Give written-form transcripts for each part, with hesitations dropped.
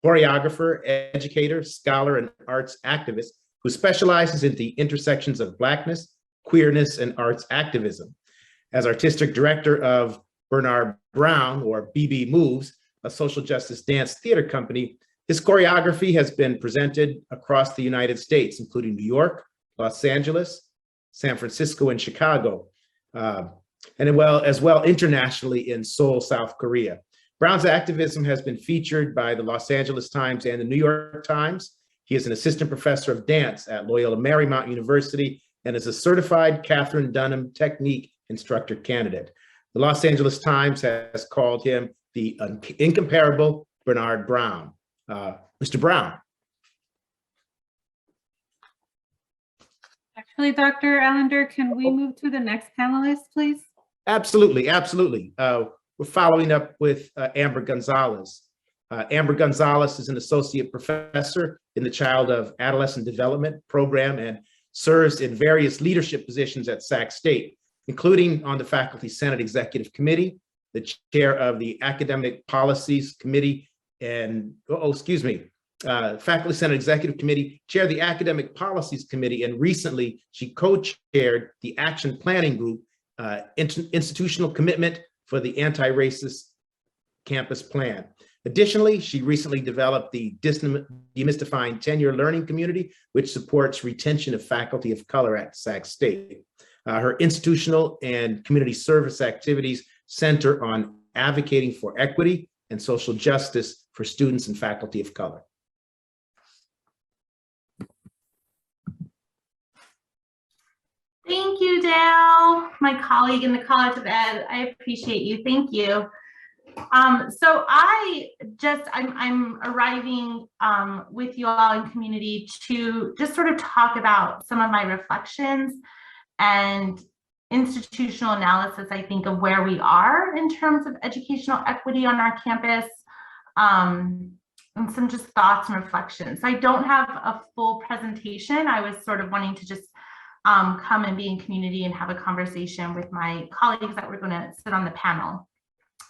choreographer, educator, scholar, and arts activist who specializes in the intersections of Blackness, queerness, and arts activism. As artistic director of Bernard Brown, or BB Moves, a social justice dance theater company, his choreography has been presented across the United States, including New York, Los Angeles, San Francisco, and Chicago, and as well internationally in Seoul, South Korea. Brown's activism has been featured by the Los Angeles Times and the New York Times. He is an assistant professor of dance at Loyola Marymount University and is a certified Katherine Dunham technique instructor candidate. The Los Angeles Times has called him the incomparable Bernard Brown. Mr. Brown. Actually, Dr. Allender, can we move to the next panelist, please? Absolutely, absolutely. We're following up with Amber Gonzalez. Amber Gonzalez is an associate professor in the Child of Adolescent Development program and serves in various leadership positions at Sac State, including on the Faculty Senate Executive Committee, the chair of the Academic Policies Committee, and, Faculty Senate Executive Committee, chair of the Academic Policies Committee, and recently she co-chaired the Action Planning Group, Institutional Commitment for the Anti-Racist Campus Plan. Additionally, she recently developed the Demystifying Tenure Learning Community, which supports retention of faculty of color at Sac State. Her institutional and community service activities center on advocating for equity and social justice for students and faculty of color. Thank you, Dale, my colleague in the College of Ed. I appreciate you. Thank you. So I'm arriving with you all in community to just sort of talk about some of my reflections and institutional analysis, I think, of where we are in terms of educational equity on our campus, and some just thoughts and reflections. I don't have a full presentation. I was sort of wanting to just come and be in community and have a conversation with my colleagues that were going to sit on the panel,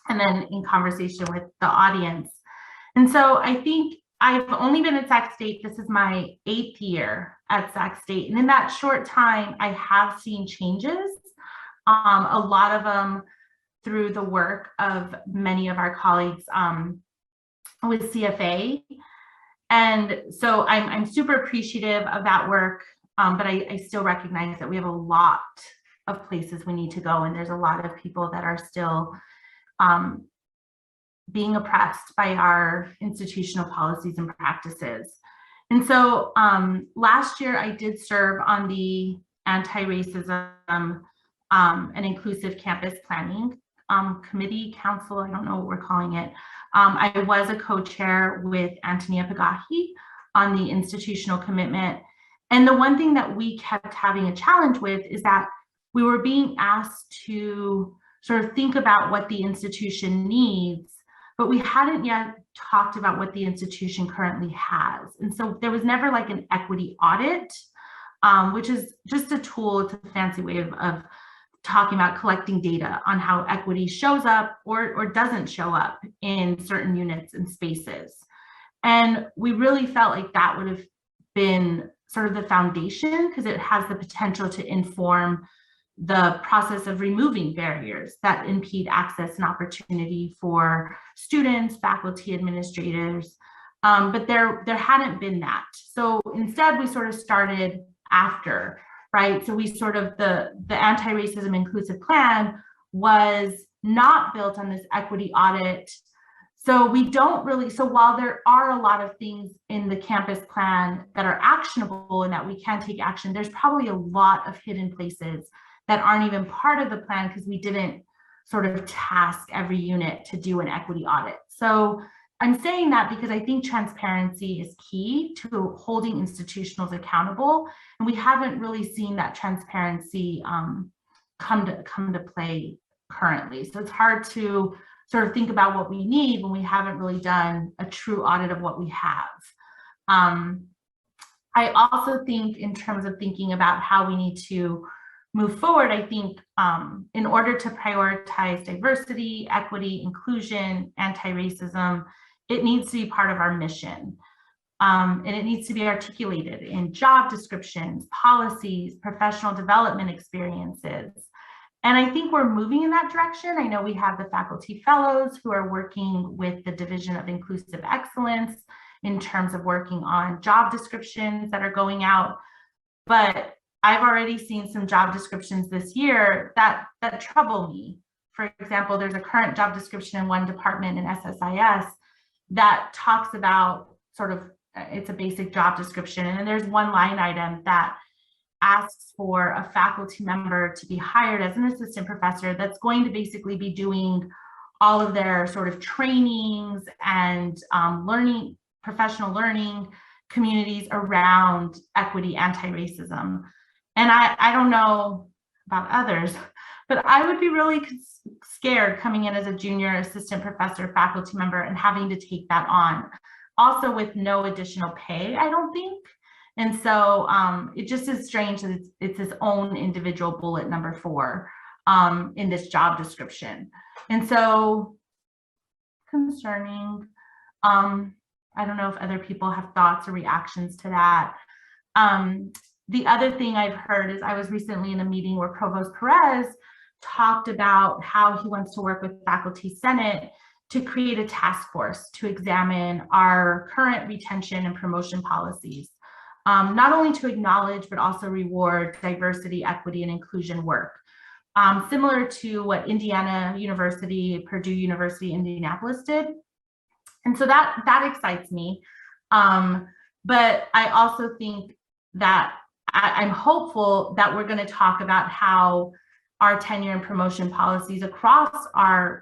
and then in conversation with the audience. And so I think I've only been at Sac State. This is my 8th year at Sac State. And in that short time, I have seen changes, a lot of them through the work of many of our colleagues with CFA. And so I'm super appreciative of that work, but I still recognize that we have a lot of places we need to go. And there's a lot of people that are still being oppressed by our institutional policies and practices. And so last year I did serve on the Anti-Racism and Inclusive Campus Planning Committee, Council, I don't know what we're calling it. I was a co-chair with Antonia Pagahi on the institutional commitment. And the one thing that we kept having a challenge with is that we were being asked to sort of think about what the institution needs, but we hadn't yet talked about what the institution currently has. And so there was never like an equity audit, which is just a tool, it's a fancy way of talking about collecting data on how equity shows up or doesn't show up in certain units and spaces. And we really felt like that would have been sort of the foundation, because it has the potential to inform the process of removing barriers that impede access and opportunity for students, faculty, administrators, but there hadn't been that. So instead, we sort of started after, right? So we sort of, the anti-racism inclusive plan was not built on this equity audit. So we don't really, so while there are a lot of things in the campus plan that are actionable and that we can take action, there's probably a lot of hidden places that aren't even part of the plan because we didn't sort of task every unit to do an equity audit. So I'm saying that because I think transparency is key to holding institutionals accountable, and we haven't really seen that transparency come to play currently. So it's hard to sort of think about what we need when we haven't really done a true audit of what we have. I also think in terms of thinking about how we need to move forward, I think in order to prioritize diversity, equity, inclusion, anti-racism, it needs to be part of our mission. And it needs to be articulated in job descriptions, policies, professional development experiences. And I think we're moving in that direction. I know we have the faculty fellows who are working with the Division of Inclusive Excellence in terms of working on job descriptions that are going out. But I've already seen some job descriptions this year that trouble me. For example, there's a current job description in one department in SSIS that talks about sort of, it's a basic job description. And then there's one line item that asks for a faculty member to be hired as an assistant professor that's going to basically be doing all of their sort of trainings and learning, professional learning communities around equity, anti-racism. And I don't know about others, but I would be really scared coming in as a junior assistant professor, faculty member, and having to take that on. Also with no additional pay, I don't think. And so it just is strange that it's its own individual bullet number 4 in this job description. And so concerning, I don't know if other people have thoughts or reactions to that. The other thing I've heard is I was recently in a meeting where Provost Perez talked about how he wants to work with Faculty Senate to create a task force to examine our current retention and promotion policies, not only to acknowledge, but also reward diversity, equity, and inclusion work, similar to what Indiana University, Purdue University, Indianapolis did. And so that excites me. But I also think that I'm hopeful that we're going to talk about how our tenure and promotion policies across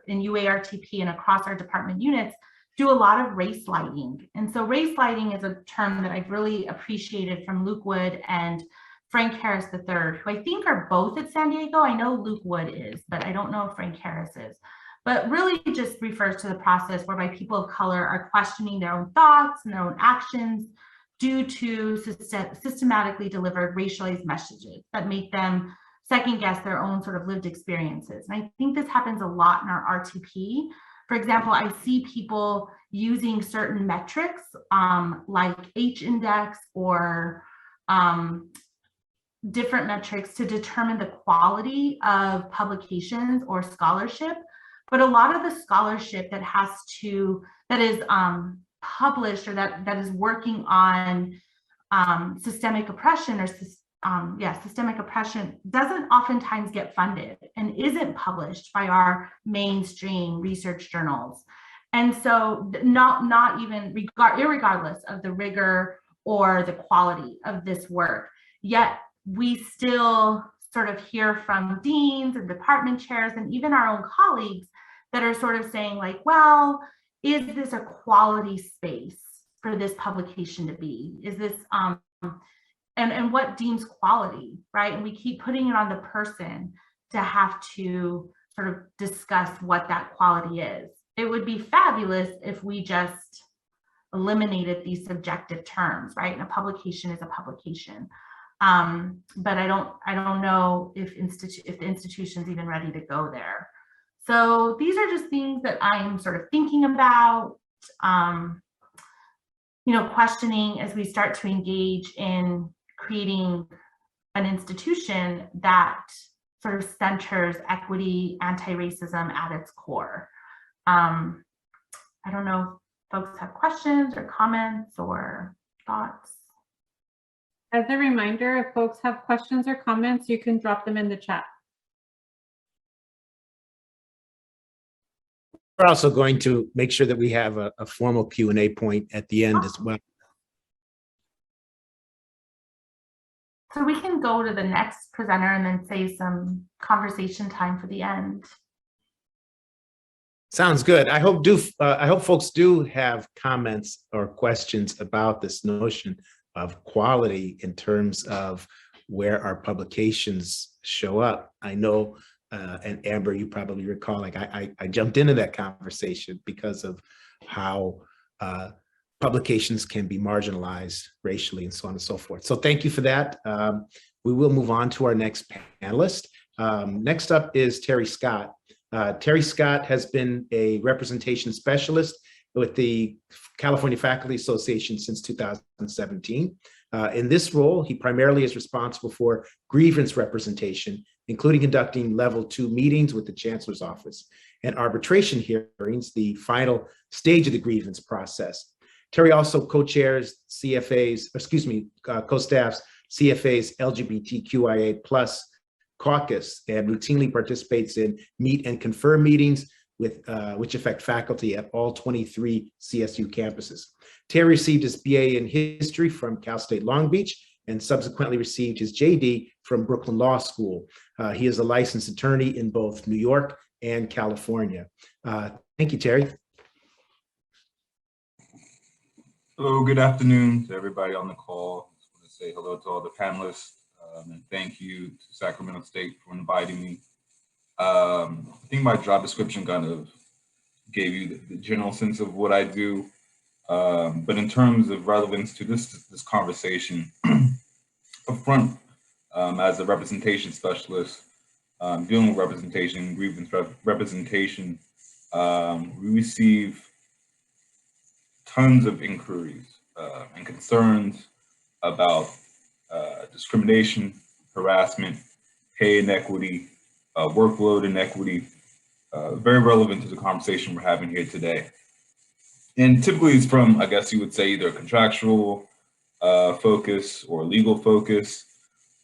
in UARTP and across our department units do a lot of race lighting. And so race lighting is a term that I've really appreciated from Luke Wood and Frank Harris III, who I think are both at San Diego. I know Luke Wood is, but I don't know if Frank Harris is. But really just refers to the process whereby people of color are questioning their own thoughts and their own actions due to systematically delivered racialized messages that make them second guess their own sort of lived experiences. And I think this happens a lot in our RTP. For example, I see people using certain metrics like H-index or different metrics to determine the quality of publications or scholarship. But a lot of the scholarship that is published or that is working on systemic oppression or systemic oppression doesn't oftentimes get funded and isn't published by our mainstream research journals. And so not even irregardless of the rigor or the quality of this work, yet we still sort of hear from deans and department chairs and even our own colleagues that are sort of saying like, well, is this a quality space for this publication to be? Is this, and what deems quality, right? And we keep putting it on the person to have to sort of discuss what that quality is. It would be fabulous if we just eliminated these subjective terms, right? And a publication is a publication. But I don't know if the institution's even ready to go there. So these are just things that I'm sort of thinking about, questioning as we start to engage in creating an institution that sort of centers equity, anti-racism at its core. I don't know if folks have questions or comments or thoughts. As a reminder, if folks have questions or comments, you can drop them in the chat. We're also going to make sure that we have a formal Q&A point at the end as well. So we can go to the next presenter and then save some conversation time for the end. Sounds good. I hope folks do have comments or questions about this notion of quality in terms of where our publications show up. I know, and Amber, you probably recall, like I jumped into that conversation because of how publications can be marginalized racially and so on and so forth. So thank you for that. We will move on to our next panelist. Next up is Terry Scott. Terry Scott has been a representation specialist with the California Faculty Association since 2017. In this role, he primarily is responsible for grievance representation, including conducting level 2 meetings with the Chancellor's Office and arbitration hearings, the final stage of the grievance process. Terry also co-chairs co-staffs CFA's LGBTQIA+ caucus and routinely participates in meet and confer meetings with which affect faculty at all 23 CSU campuses. Terry received his BA in history from Cal State Long Beach and subsequently received his JD from Brooklyn Law School. He is a licensed attorney in both New York and California. Thank you, Terry. Hello, good afternoon to everybody on the call. I just want to say hello to all the panelists and thank you to Sacramento State for inviting me. I think my job description kind of gave you the general sense of what I do, but in terms of relevance to this conversation, up front, as a representation specialist, dealing with representation, grievance representation, we receive tons of inquiries and concerns about discrimination, harassment, pay inequity, workload inequity, very relevant to the conversation we're having here today. And typically it's from, I guess you would say, either a contractual focus or legal focus,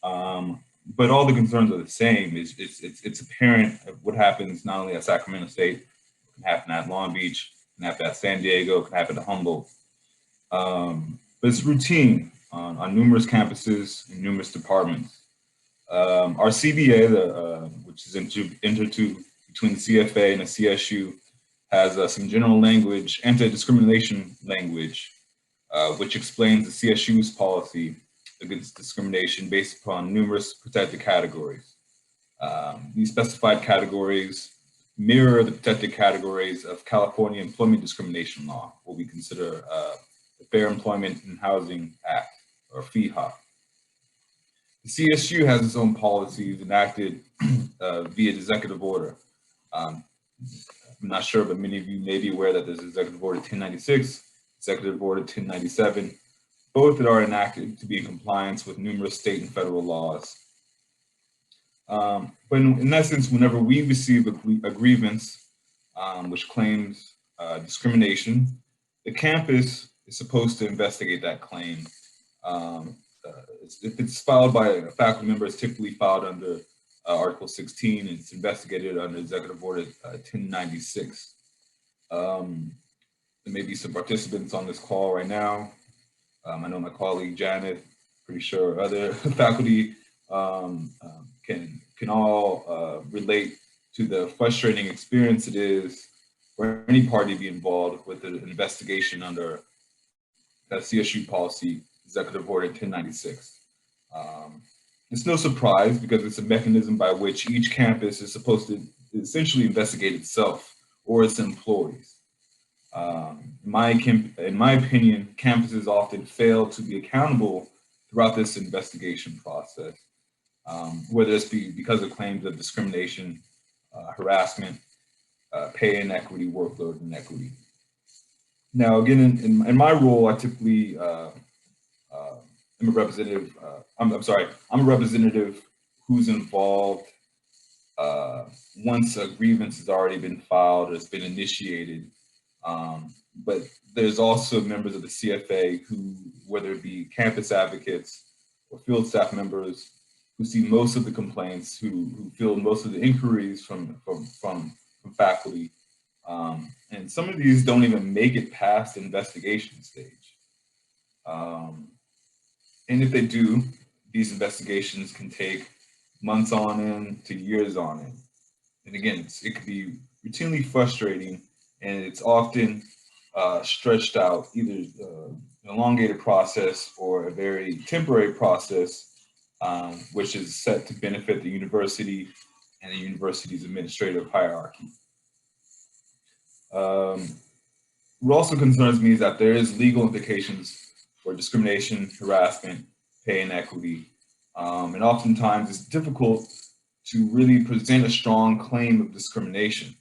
but all the concerns are the same. It's apparent what happens not only at Sacramento State, it can happen at Long Beach, it can happen at San Diego, it can happen at Humboldt. But it's routine on numerous campuses and numerous departments. Our CBA, which is entered between the CFA and the CSU, has some general language, anti-discrimination language, which explains the CSU's policy against discrimination based upon numerous protected categories. These specified categories mirror the protected categories of California employment discrimination law, what we consider the Fair Employment and Housing Act, or FEHA. The CSU has its own policies enacted via executive order. I'm not sure, but many of you may be aware that there's Executive Order 1096, Executive Order 1097, both that are enacted to be in compliance with numerous state and federal laws. But in essence, whenever we receive a grievance which claims discrimination, the campus is supposed to investigate that claim. If it's filed by a faculty member, it's typically filed under Article 16, and it's investigated under Executive Order 1096. There may be some participants on this call right now. I know my colleague Janet, pretty sure other faculty can all relate to the frustrating experience it is for any party to be involved with an investigation under that CSU policy, Executive Order 1096. It's no surprise because it's a mechanism by which each campus is supposed to essentially investigate itself or its employees. In my opinion, campuses often fail to be accountable throughout this investigation process, whether it's because of claims of discrimination, harassment, pay inequity, workload inequity. Now, again, in my role, I typically I'm a representative. I'm a representative who's involved once a grievance has already been filed or it's been initiated. But there's also members of the CFA who, whether it be campus advocates or field staff members, who see most of the complaints, who field most of the inquiries from faculty. And some of these don't even make it past the investigation stage. And if they do, these investigations can take months on end to years on end. And again, it can be routinely frustrating, and it's often stretched out, either an elongated process or a very temporary process, which is set to benefit the university and the university's administrative hierarchy. What also concerns me is that there is legal implications for discrimination, harassment, pay inequity, and oftentimes it's difficult to really present a strong claim of discrimination.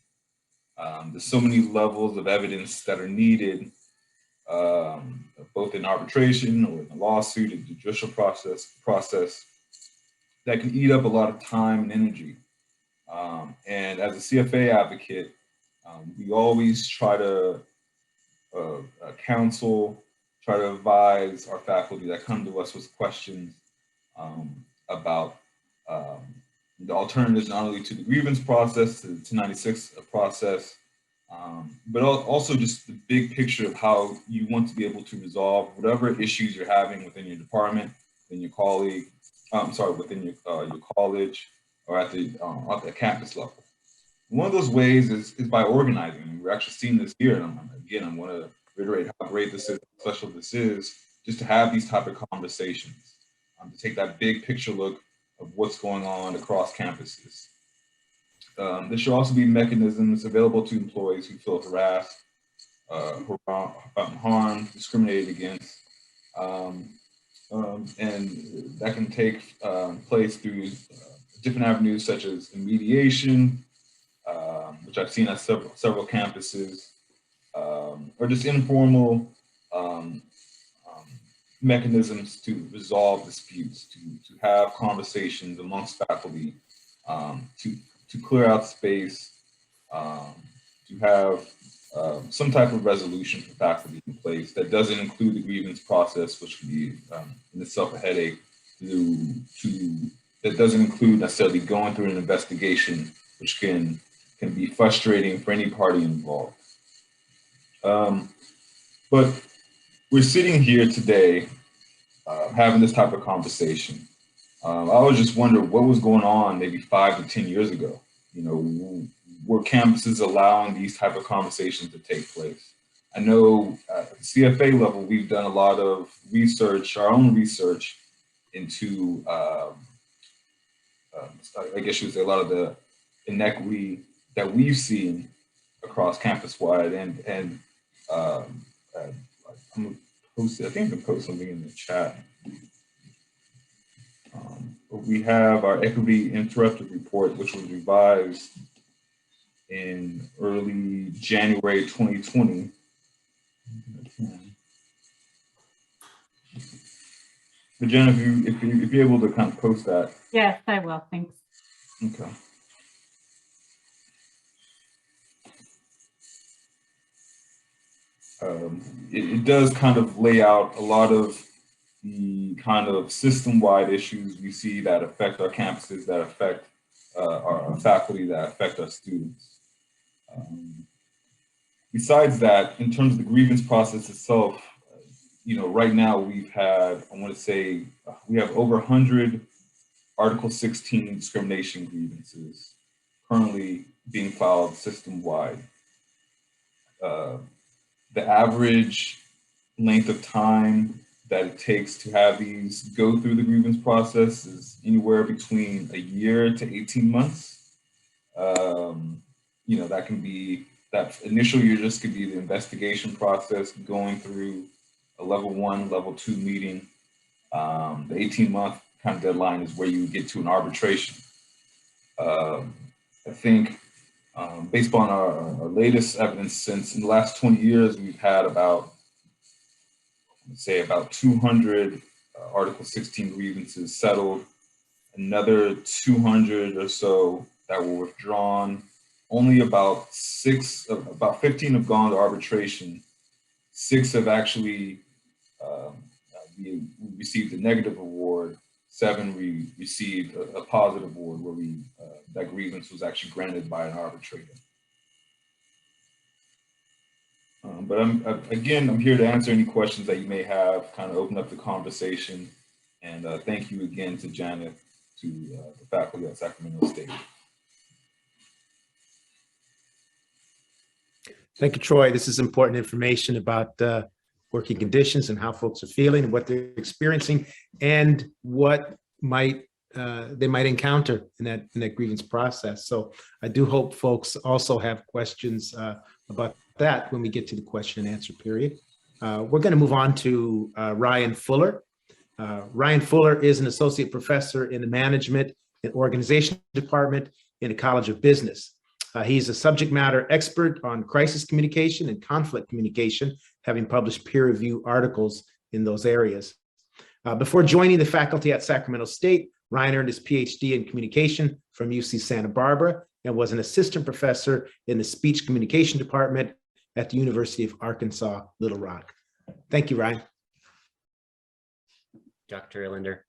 There's so many levels of evidence that are needed, both in arbitration or in a lawsuit, in the judicial process that can eat up a lot of time and energy. And as a CFA advocate, we always try to counsel, try to advise our faculty that come to us with questions about the alternatives, not only to the grievance process, to the 1096 process, but also just the big picture of how you want to be able to resolve whatever issues you're having within your department, within your colleague, within your college, or at the campus level. One of those ways is by organizing. We're actually seeing this here, and I want to reiterate how great this is, how special this is, just to have these type of conversations, to take that big picture look of what's going on across campuses. There should also be mechanisms available to employees who feel harassed, harmed, discriminated against, and that can take place through different avenues such as mediation, which I've seen at several campuses, or just informal mechanisms to resolve disputes, to have conversations amongst faculty, to clear out space, to have some type of resolution for faculty in place that doesn't include the grievance process, which can be in itself a headache, that doesn't include necessarily going through an investigation, which can be frustrating for any party involved. But we're sitting here today having this type of conversation. I always just wonder what was going on maybe 5 to 10 years ago. You know, were campuses allowing these type of conversations to take place? I know at the CFA level, we've done a lot of research, our own research into, I guess you would say, a lot of the inequity that we've seen across campus-wide, and I'm gonna post it. I think I can post something in the chat. We have our Equity Interrupted Report, which was revised in early January 2020. But Jen, if you're able to kind of post that. Yes, I will. Thanks. Okay. It does kind of lay out a lot of the kind of system-wide issues we see that affect our campuses, that affect our faculty, that affect our students. Besides that, in terms of the grievance process itself, you know, right now we've had, I want to say, we have over 100 Article 16 discrimination grievances currently being filed system-wide. The average length of time that it takes to have these go through the grievance process is anywhere between a year to 18 months. You know, that can be, that initial year just could be the investigation process, going through a level 1, level 2 meeting. The 18-month kind of deadline is where you get to an arbitration. I think based on our latest evidence, since in the last 20 years, we've had about, let's say, about 200 Article 16 grievances settled, another 200 or so that were withdrawn. Only about 15 have gone to arbitration. 6 have actually we received a negative award. 7 we received a positive award where that grievance was actually granted by an arbitrator. But I'm here to answer any questions that you may have, kind of open up the conversation. And thank you again to Janet, to the faculty at Sacramento State. Thank you, Troy. This is important information about working conditions and how folks are feeling and what they're experiencing and what they might encounter in that grievance process. So I do hope folks also have questions about that when we get to the question and answer period. We're going to move on to Ryan Fuller. Ryan Fuller is an associate professor in the Management and Organization Department in the College of Business. He's a subject matter expert on crisis communication and conflict communication, having published peer-reviewed articles in those areas. Before joining the faculty at Sacramento State, Ryan earned his PhD in communication from UC Santa Barbara and was an assistant professor in the speech communication department at the University of Arkansas, Little Rock. Thank you, Ryan. Dr. Ellender.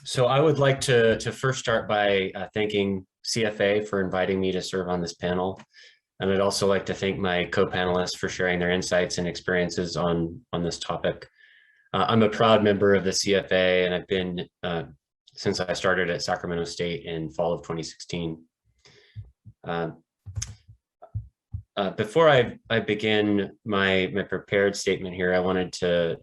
So I would like to first start by thanking CFA for inviting me to serve on this panel. And I'd also like to thank my co-panelists for sharing their insights and experiences on this topic. I'm a proud member of the CFA, and I've been since I started at Sacramento State in fall of 2016. Before I begin my prepared statement here, I wanted to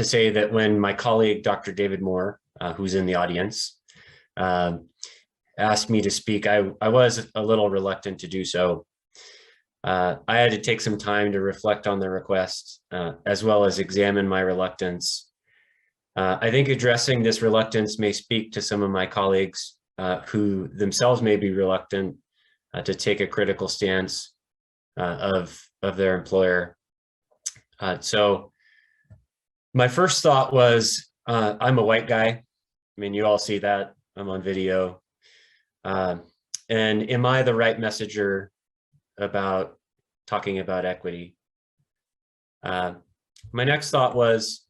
say that when my colleague, Dr. David Moore, who's in the audience, asked me to speak, I was a little reluctant to do so. I had to take some time to reflect on the request, as well as examine my reluctance. I think addressing this reluctance may speak to some of my colleagues who themselves may be reluctant to take a critical stance of their employer. So my first thought was, I'm a white guy. I mean, you all see that, I'm on video. And am I the right messenger about talking about equity? My next thought was,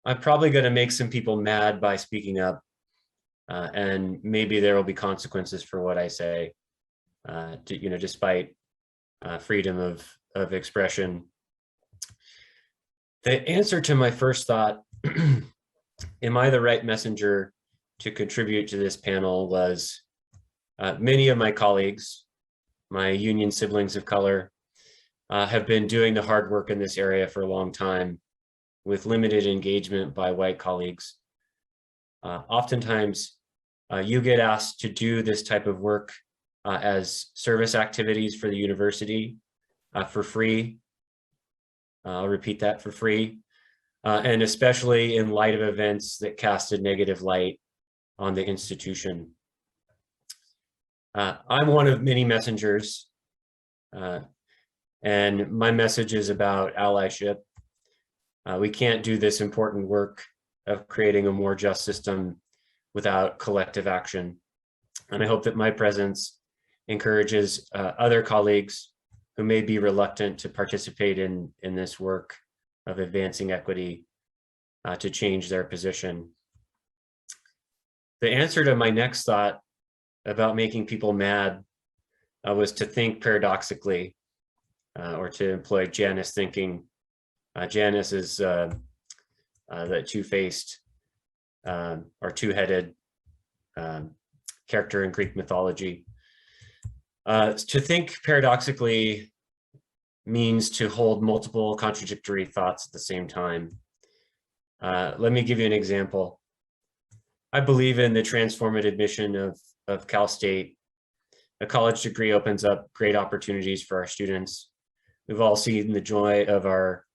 I'm probably going to make some people mad by speaking up, and maybe there will be consequences for what I say, despite freedom of expression. The answer to my first thought, am I the right messenger to contribute to this panel, was many of my colleagues, my union siblings of color, have been doing the hard work in this area for a long time with limited engagement by white colleagues. Oftentimes, you get asked to do this type of work as service activities for the university for free. I'll repeat that, for free, and especially in light of events that cast a negative light on the institution. I'm one of many messengers, and my message is about allyship. We can't do this important work of creating a more just system without collective action. And I hope that my presence encourages other colleagues who may be reluctant to participate in this work of advancing equity to change their position. The answer to my next thought about making people mad was to think paradoxically, or to employ Janus thinking. Janus is the two-faced or two-headed character in Greek mythology. To think paradoxically means to hold multiple contradictory thoughts at the same time. Let me give you an example. I believe in the transformative mission of Cal State. A college degree opens up great opportunities for our students. We've all seen the joy of our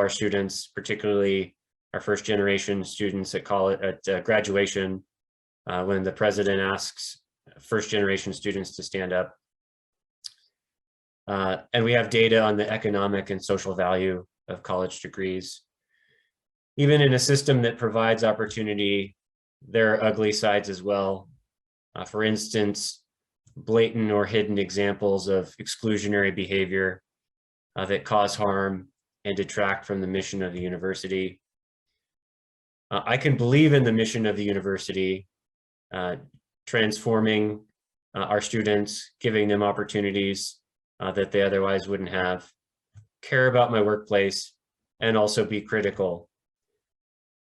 students, particularly our first generation students at college, at graduation, when the president asks first generation students to stand up. And we have data on the economic and social value of college degrees. Even in a system that provides opportunity, there are ugly sides as well. For instance, blatant or hidden examples of exclusionary behavior that cause harm and detract from the mission of the university. I can believe in the mission of the university, transforming our students, giving them opportunities that they otherwise wouldn't have, care about my workplace, and also be critical.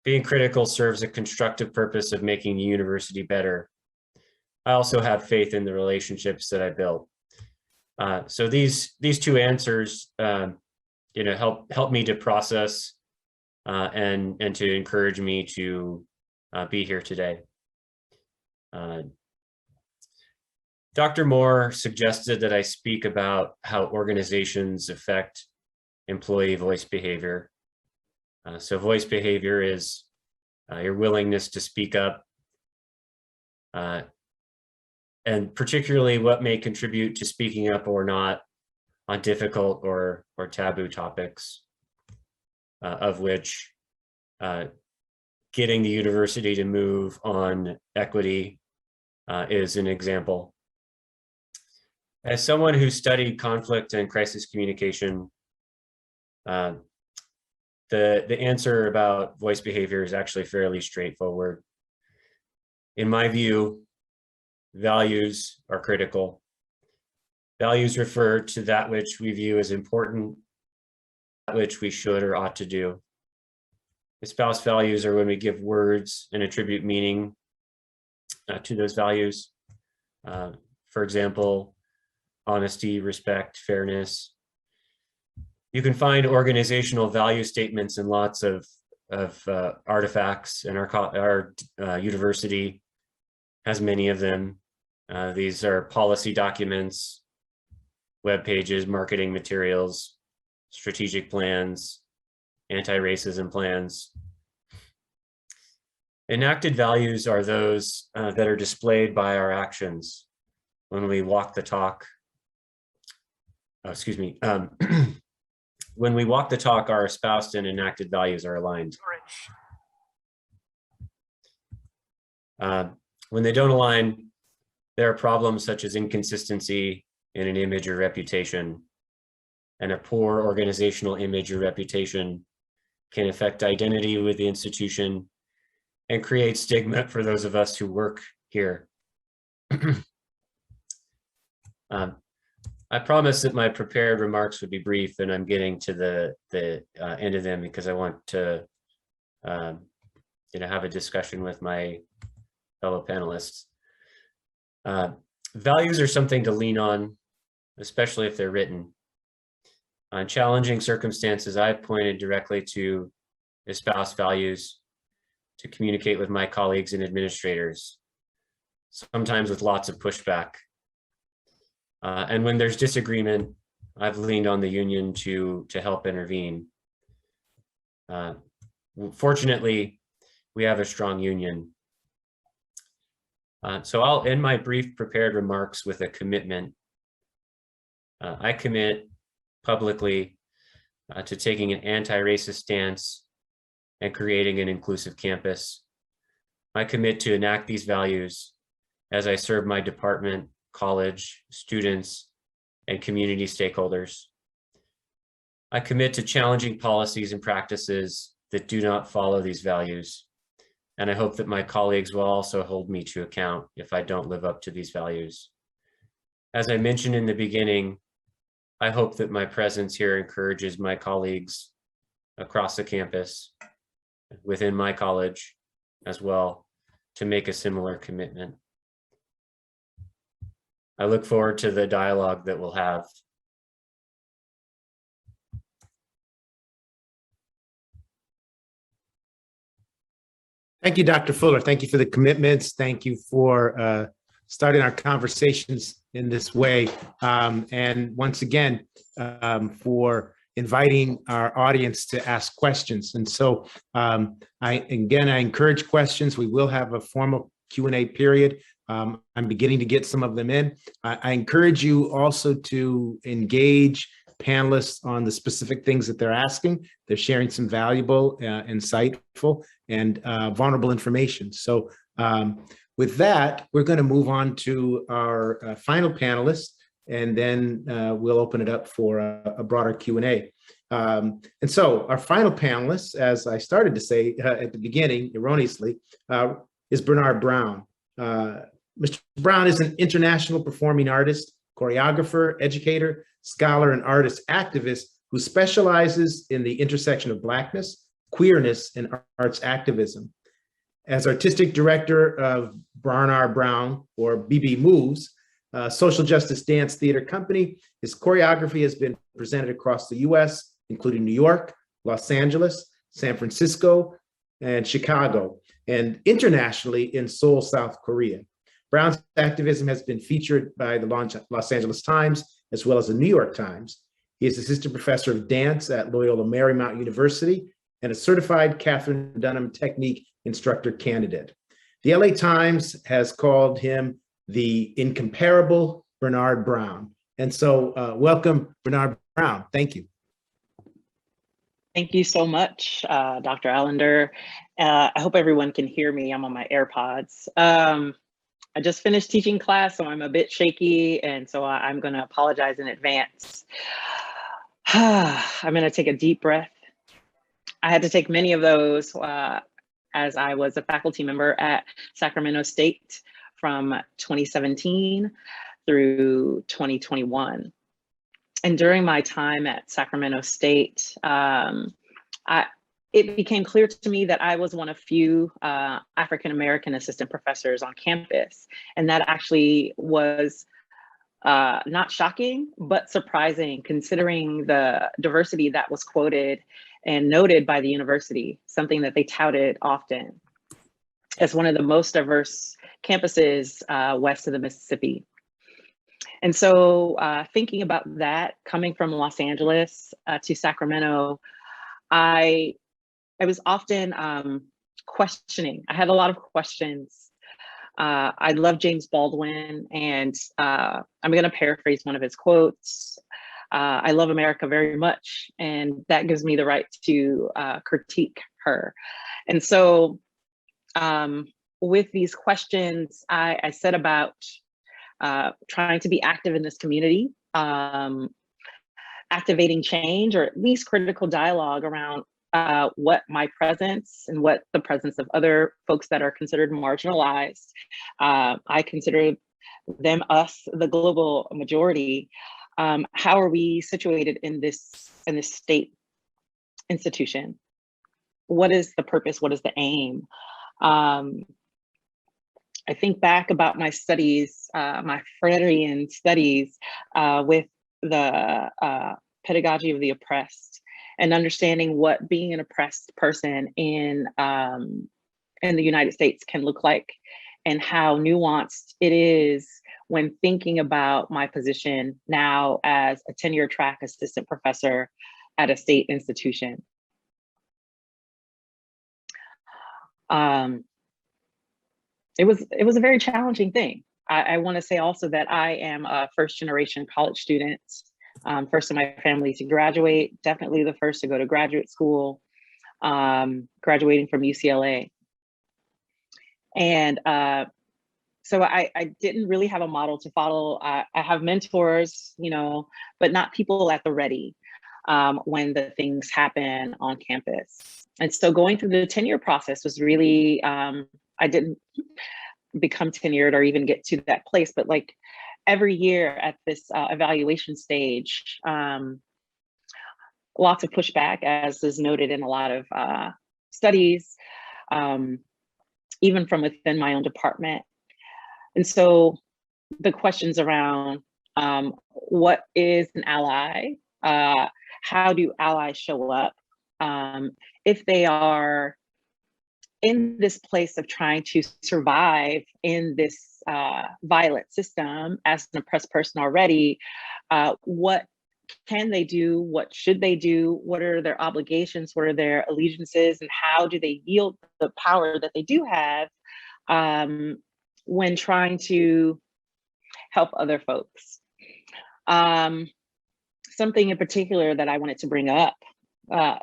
Being critical serves a constructive purpose of making the university better. I also have faith in the relationships that I built. So these two answers, help me to process and to encourage me to be here today. Dr. Moore suggested that I speak about how organizations affect employee voice behavior. So voice behavior is your willingness to speak up, and particularly what may contribute to speaking up or not on difficult or taboo topics, of which getting the university to move on equity is an example. As someone who studied conflict and crisis communication, the answer about voice behavior is actually fairly straightforward. In my view, values are critical. Values refer to that which we view as important, that which we should or ought to do. Espouse values are when we give words and attribute meaning to those values. For example, honesty, respect, fairness. You can find organizational value statements in lots of artifacts, and our university has many of them. These are policy documents, web pages, marketing materials, strategic plans, anti-racism plans. Enacted values are those that are displayed by our actions when we walk the talk. When we walk the talk, our espoused and enacted values are aligned. When they don't align, there are problems such as inconsistency in an image or reputation, and a poor organizational image or reputation can affect identity with the institution and create stigma for those of us who work here. I promised that my prepared remarks would be brief, and I'm getting to the end of them because I want to have a discussion with my fellow panelists. Values are something to lean on, especially if they're written. On challenging circumstances, I've pointed directly to espoused values to communicate with my colleagues and administrators, sometimes with lots of pushback. And when there's disagreement, I've leaned on the union to help intervene. Fortunately, we have a strong union. So I'll end my brief prepared remarks with a commitment. I commit publicly to taking an anti-racist stance and creating an inclusive campus. I commit to enact these values as I serve my department, college, students, and community stakeholders. I commit to challenging policies and practices that do not follow these values. And I hope that my colleagues will also hold me to account if I don't live up to these values. As I mentioned in the beginning, I hope that my presence here encourages my colleagues across the campus, within my college as well, to make a similar commitment. I look forward to the dialogue that we'll have. Thank you, Dr. Fuller. Thank you for the commitments. Thank you for starting our conversations in this way. And once again, for inviting our audience to ask questions. And so I encourage questions. We will have a formal Q&A period. I'm beginning to get some of them in. I encourage you also to engage panelists on the specific things that they're asking. They're sharing some valuable, insightful, and vulnerable information. So with that, we're going to move on to our final panelist, and then we'll open it up for a broader Q&A. And so our final panelist, as I started to say at the beginning, erroneously, is Bernard Brown. Mr. Brown is an international performing artist, choreographer, educator, scholar, and artist activist who specializes in the intersection of Blackness, queerness, and arts activism. As artistic director of Bernard Brown, or BB Moves, a social justice dance theater company, his choreography has been presented across the US, including New York, Los Angeles, San Francisco, and Chicago, and internationally in Seoul, South Korea. Brown's activism has been featured by the Los Angeles Times, as well as the New York Times. He is assistant professor of dance at Loyola Marymount University and a certified Catherine Dunham Technique instructor candidate. The LA Times has called him the incomparable Bernard Brown. And so welcome, Bernard Brown. Thank you. Thank you so much, Dr. Allender. I hope everyone can hear me. I'm on my AirPods. I just finished teaching class, so I'm a bit shaky, and so I'm going to apologize in advance. I'm going to take a deep breath. I had to take many of those as I was a faculty member at Sacramento State from 2017 through 2021. And during my time at Sacramento State, it became clear to me that I was one of few African-American assistant professors on campus. And that actually was not shocking, but surprising, considering the diversity that was quoted and noted by the university, something that they touted often as one of the most diverse campuses west of the Mississippi. And so thinking about that, coming from Los Angeles to Sacramento, I was often questioning. I had a lot of questions. I love James Baldwin, and I'm going to paraphrase one of his quotes. I love America very much, and that gives me the right to critique her. And so with these questions, I set about trying to be active in this community, activating change, or at least critical dialogue around what my presence and what the presence of other folks that are considered marginalized, I consider them, us, the global majority. How are we situated in this state institution? What is the purpose? What is the aim? I think back about my studies, my Freudian studies with the pedagogy of the oppressed, and understanding what being an oppressed person in the United States can look like, and how nuanced it is when thinking about my position now as a tenure track assistant professor at a state institution. It was a very challenging thing. I want to say also that I am a first generation college student, first in my family to graduate, definitely the first to go to graduate school, graduating from UCLA. And so I didn't really have a model to follow. I have mentors, you know, but not people at the ready when the things happen on campus. And so going through the tenure process was really, I didn't become tenured or even get to that place, but like every year at this evaluation stage, lots of pushback, as is noted in a lot of studies, even from within my own department. And so the questions around what is an ally? How do allies show up? If they are in this place of trying to survive in this violent system as an oppressed person already, what can they do? What should they do? What are their obligations? What are their allegiances? And how do they yield the power that they do have when trying to help other folks? Something in particular that I wanted to bring up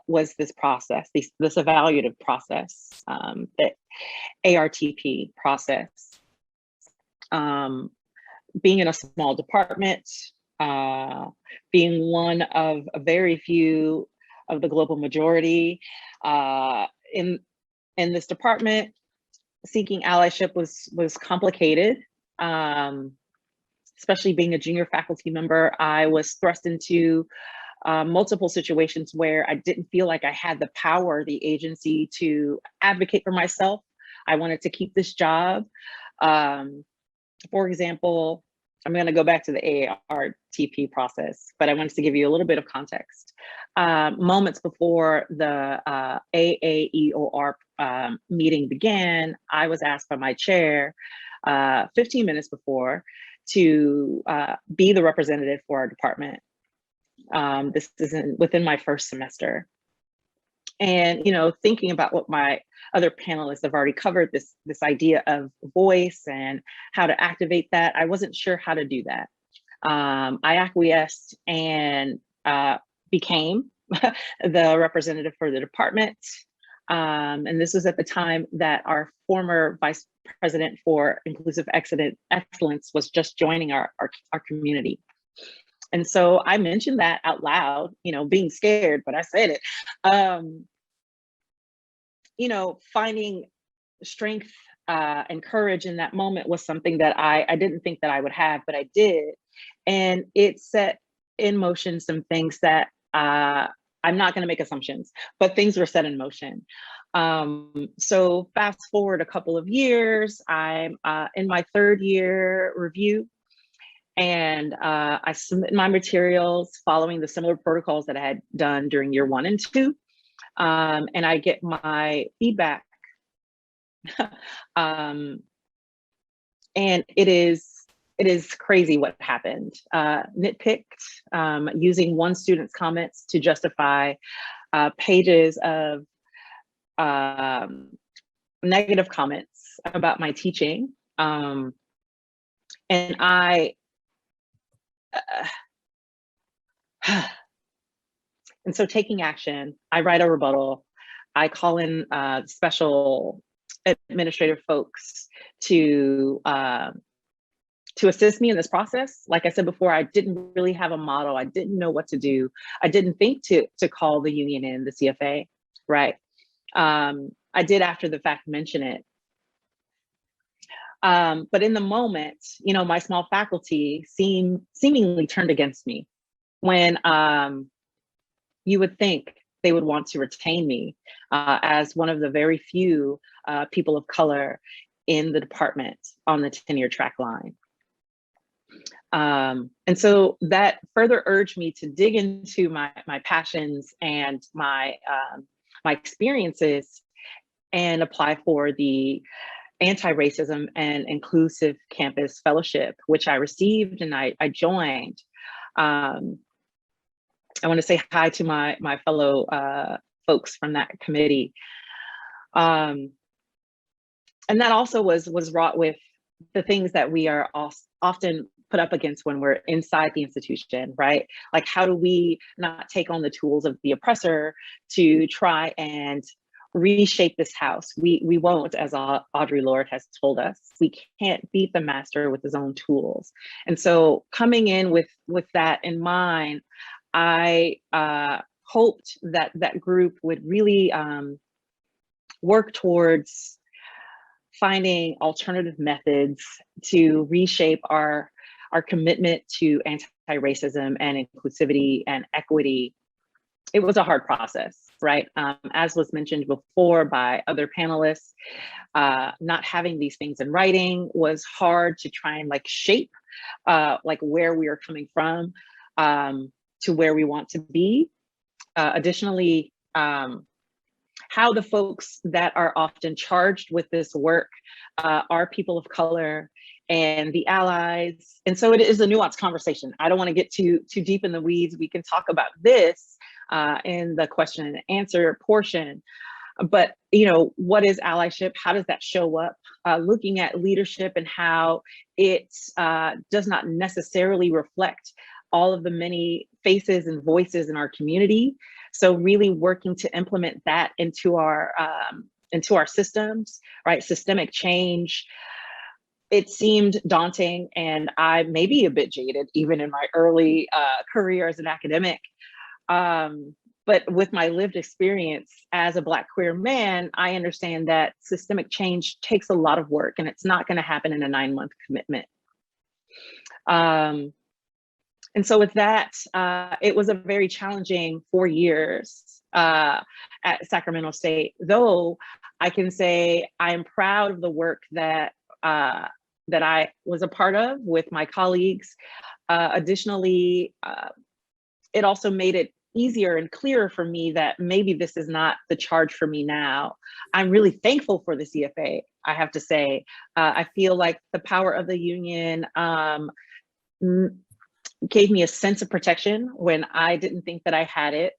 was this process, this evaluative process, the ARTP process. Being in a small department, being one of a very few of the global majority in this department, seeking allyship was complicated. Especially being a junior faculty member, I was thrust into multiple situations where I didn't feel like I had the power, the agency to advocate for myself. I wanted to keep this job. For example, I'm going to go back to the ARTP process, but I wanted to give you a little bit of context. Moments before the AAEOR meeting began, I was asked by my chair 15 minutes before to be the representative for our department. This is within my first semester. And, thinking about what my other panelists have already covered, this idea of voice and how to activate that, I wasn't sure how to do that. I acquiesced and became the representative for the department. And this was at the time that our former vice president for inclusive excellence was just joining our community. And so I mentioned that out loud, being scared, but I said it. Finding strength and courage in that moment was something that I didn't think that I would have, but I did. And it set in motion some things that I'm not going to make assumptions, but things were set in motion. So fast forward a couple of years, I'm in my third year review, and I submit my materials following the similar protocols that I had done during year 1 and 2. And I get my feedback. And it is crazy what happened. Nitpicked, using one student's comments to justify pages of negative comments about my teaching. And and so taking action, I write a rebuttal. I call in special administrative folks to assist me in this process. Like I said before, I didn't really have a model. I didn't know what to do. I didn't think to call the union in, the CFA, right? I did after the fact mention it. But in the moment, my small faculty seemingly turned against me when you would think they would want to retain me as one of the very few people of color in the department on the tenure track line. And so that further urged me to dig into my passions and my experiences and apply for the Anti-Racism and Inclusive Campus Fellowship, which I received and I joined. I want to say hi to my fellow folks from that committee. And that also was wrought with the things that we are often put up against when we're inside the institution, right? Like, how do we not take on the tools of the oppressor to try and reshape this house? We won't, as Audre Lorde has told us. We can't beat the master with his own tools. And so coming in with that in mind, I hoped that that group would really work towards finding alternative methods to reshape our commitment to anti-racism and inclusivity and equity. It was a hard process, right? As was mentioned before by other panelists, not having these things in writing was hard to try and shape where we are coming from to where we want to be. Additionally, how the folks that are often charged with this work are people of color and the allies. And so it is a nuanced conversation. I don't want to get too deep in the weeds. We can talk about this in the question and answer portion. But, what is allyship? How does that show up? Looking at leadership and how it does not necessarily reflect all of the many faces and voices in our community. So really working to implement that into our systems, right? Systemic change. It seemed daunting, and I may be a bit jaded even in my early career as an academic. But with my lived experience as a Black queer man, I understand that systemic change takes a lot of work, and it's not going to happen in a 9-month commitment. And so with that, it was a very challenging 4 years at Sacramento State, though I can say I am proud of the work that I was a part of with my colleagues. Additionally, it also made it easier and clearer for me that maybe this is not the charge for me now. I'm really thankful for the CFA, I have to say. I feel like the power of the union gave me a sense of protection when I didn't think that I had it.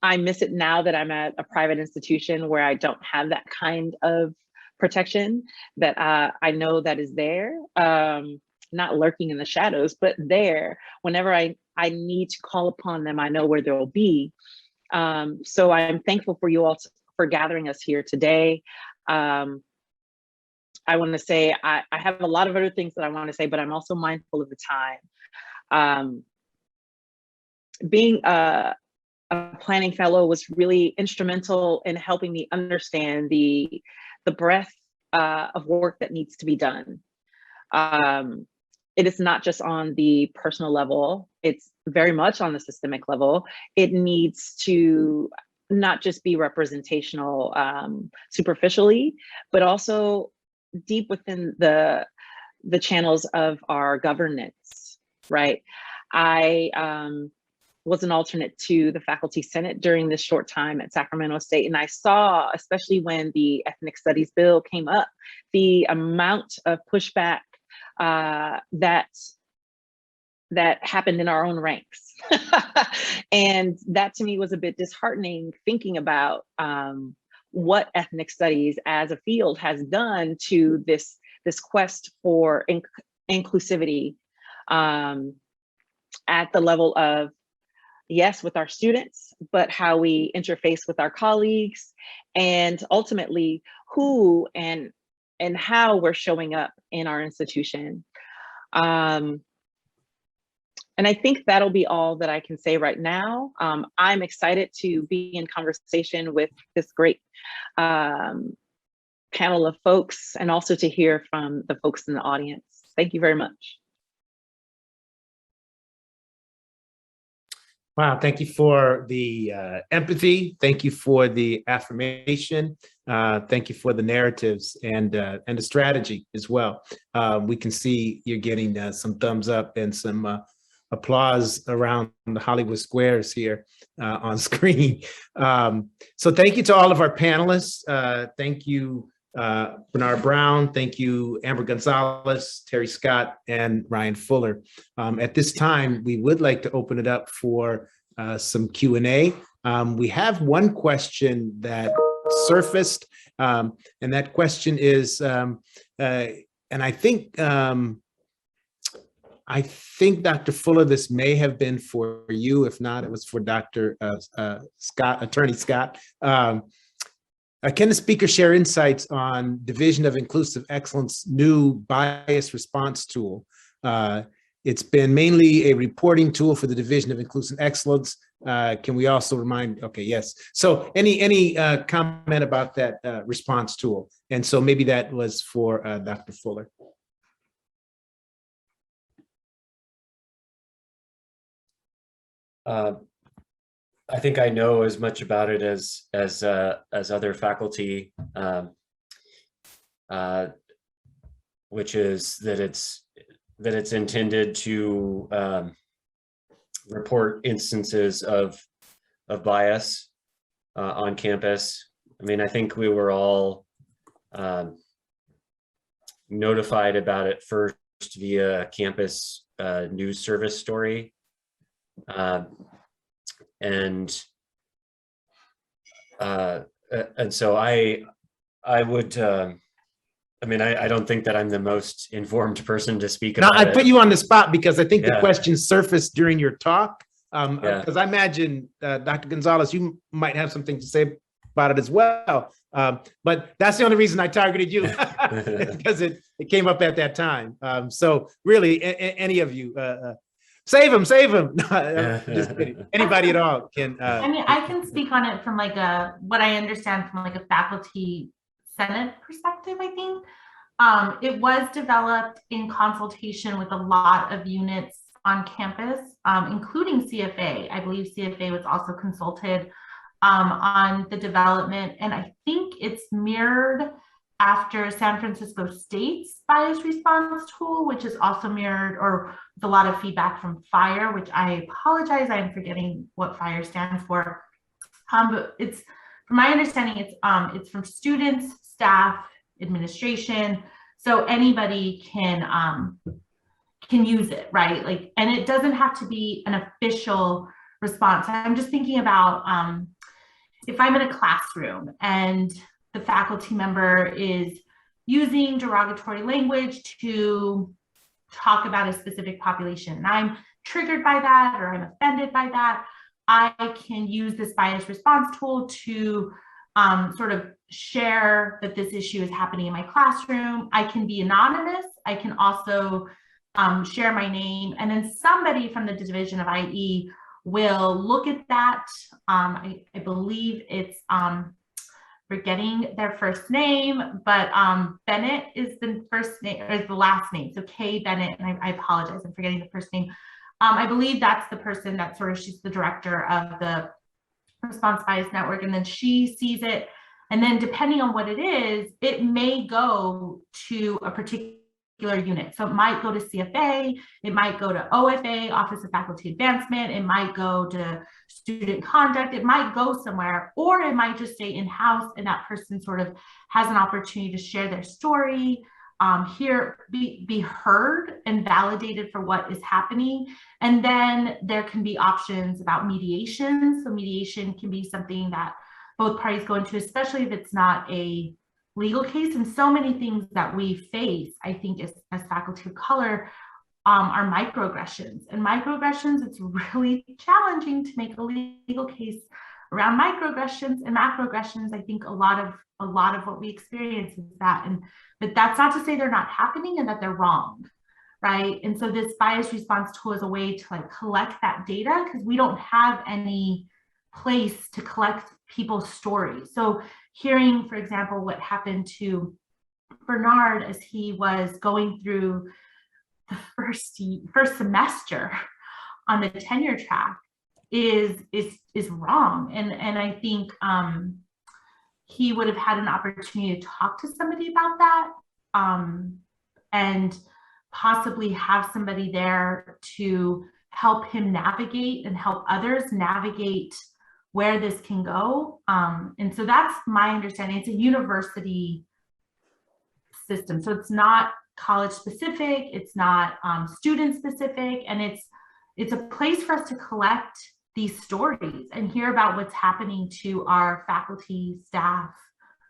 I miss it now that I'm at a private institution where I don't have that kind of protection that I know that is there, not lurking in the shadows, but there. Whenever I need to call upon them, I know where they'll be. So I'm thankful for you all for gathering us here today. I want to say I have a lot of other things that I want to say, but I'm also mindful of the time. Being a planning fellow was really instrumental in helping me understand the breadth of work that needs to be done. It is not just on the personal level, it's very much on the systemic level. It needs to not just be representational superficially, but also deep within the channels of our governance, right? I was an alternate to the Faculty Senate during this short time at Sacramento State. And I saw, especially when the Ethnic Studies bill came up, the amount of pushback that happened in our own ranks. And that to me was a bit disheartening, thinking about what ethnic studies as a field has done to this quest for inclusivity at the level of, yes, with our students, but how we interface with our colleagues, and ultimately who and how we're showing up in our institution. And I think that'll be all that I can say right now. I'm excited to be in conversation with this great panel of folks, and also to hear from the folks in the audience. Thank you very much. Wow, thank you for the empathy. Thank you for the affirmation. Thank you for the narratives and the strategy as well. We can see you're getting some thumbs up and some applause around the Hollywood squares here on screen. So thank you to all of our panelists. Thank you, Bernard Brown. Thank you, Amber Gonzalez, Terry Scott, and Ryan Fuller. At this time, we would like to open it up for some Q&A. We have one question that surfaced, and that question is, and I think Dr. Fuller, this may have been for you. If not, it was for Dr. Scott, Attorney Scott. Can the speaker share insights on Division of Inclusive Excellence new bias response tool? It's been mainly a reporting tool for the Division of Inclusive Excellence. Can we also remind, okay, yes. So any comment about that response tool? And so maybe that was for Dr. Fuller. I think I know as much about it as other faculty, which is that it's intended to report instances of bias on campus. I mean, I think we were all notified about it first via campus news service story. And so I would, I mean, I don't think that I'm the most informed person to speak about it. I put you on the spot because I think the question surfaced during your talk. Because I imagine, Dr. Gonzalez, you might have something to say about it as well. But that's the only reason I targeted you, because it came up at that time. So really, any of you, save him. Just kidding. Anybody at all can. I mean, I can speak on it from like what I understand from like a faculty senate perspective, I think. It was developed in consultation with a lot of units on campus, including CFA. I believe CFA was also consulted on the development, and I think it's mirrored after San Francisco State's bias response tool, which is also mirrored, or with a lot of feedback from FIRE, which I apologize, I'm forgetting what FIRE stands for. But it's, from my understanding, it's from students, staff, administration, so anybody can use it, right? Like, and it doesn't have to be an official response. I'm just thinking about if I'm in a classroom and the faculty member is using derogatory language to talk about a specific population, and I'm triggered by that or I'm offended by that, I can use this bias response tool to sort of share that this issue is happening in my classroom. I can be anonymous. I can also share my name, and then somebody from the Division of IE will look at that. I believe it's forgetting their first name, but Bennett is the first name, or is the last name. So Kay Bennett, and I apologize, I'm forgetting the first name. I believe that's the person that sort of, she's the director of the Response Bias Network, and then she sees it. And then depending on what it is, it may go to a particular unit. So it might go to CFA, it might go to OFA, Office of Faculty Advancement, it might go to Student Conduct, it might go somewhere, or it might just stay in-house and that person sort of has an opportunity to share their story, be heard and validated for what is happening. And then there can be options about mediation. So mediation can be something that both parties go into, especially if it's not a legal case. And so many things that we face, I think, as faculty of color, are microaggressions. And microaggressions, it's really challenging to make a legal case around microaggressions and macroaggressions. I think a lot of what we experience is that, but that's not to say they're not happening and that they're wrong, right? And so this bias response tool is a way to like collect that data, because we don't have any place to collect people's stories. So hearing, for example, what happened to Bernard as he was going through the first semester on the tenure track is wrong. And I think he would have had an opportunity to talk to somebody about that, and possibly have somebody there to help him navigate and help others navigate where this can go. And so that's my understanding. It's a university system. So it's not college specific, it's not student specific, and it's a place for us to collect these stories and hear about what's happening to our faculty, staff,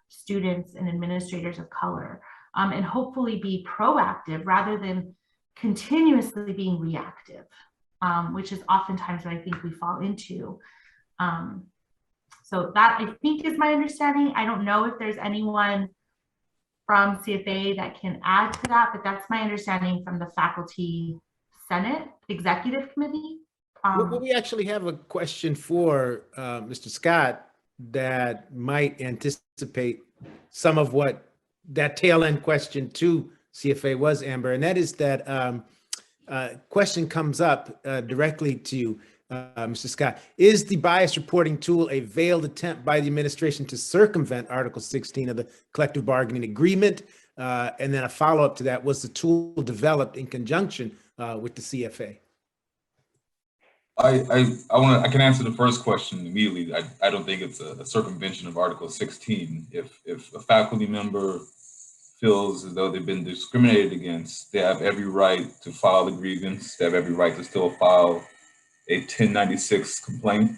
students, and administrators of color, and hopefully be proactive rather than continuously being reactive, which is oftentimes what I think we fall into. So that, I think, is my understanding. I don't know if there's anyone from CFA that can add to that, but that's my understanding from the Faculty Senate Executive Committee. Well, we actually have a question for Mr. Scott that might anticipate some of what that tail end question to CFA was, Amber, and that is that question comes up directly to Mr. Scott. Is the bias reporting tool a veiled attempt by the administration to circumvent Article 16 of the collective bargaining agreement? And then a follow-up to that, was the tool developed in conjunction with the CFA? I can answer the first question immediately. I don't think it's a circumvention of Article 16. If a faculty member feels as though they've been discriminated against, they have every right to file a grievance. They have every right to still file a 1096 complaint.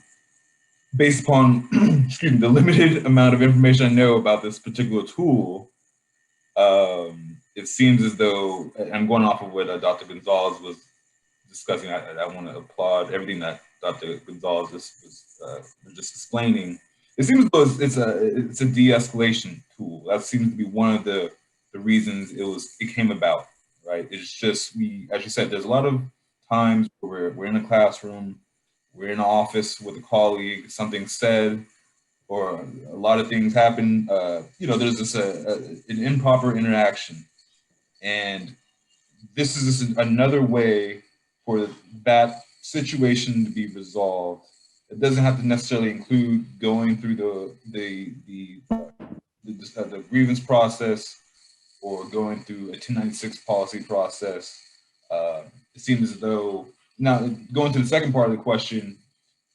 Based upon excuse me, the limited amount of information I know about this particular tool, it seems as though, I'm going off of what Dr. Gonzalez was discussing. I want to applaud everything that Dr. Gonzalez was just explaining. It seems as though it's a de-escalation tool. That seems to be one of the reasons it came about, right? It's just, as you said, there's a lot of times where we're in a classroom, we're in an office with a colleague, something said, or a lot of things happen. There's this an improper interaction, and this is just another way for that situation to be resolved. It doesn't have to necessarily include going through the grievance process or going through a 1096 policy process. It seems as though, now going to the second part of the question,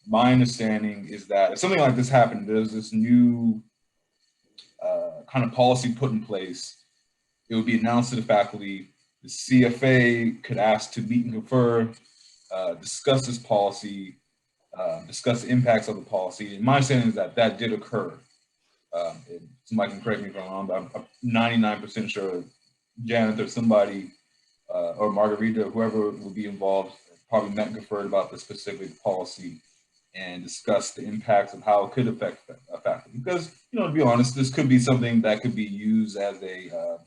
my understanding is that if something like this happened, there's this new kind of policy put in place, it would be announced to the faculty. The CFA could ask to meet and confer, discuss this policy, discuss the impacts of the policy. And my understanding is that that did occur. Somebody can correct me if I'm wrong, but I'm 99% sure Janet or somebody or Margarita, whoever would be involved, probably met and conferred about the specific policy and discussed the impacts of how it could affect faculty. Because, to be honest, this could be something that could be used as a,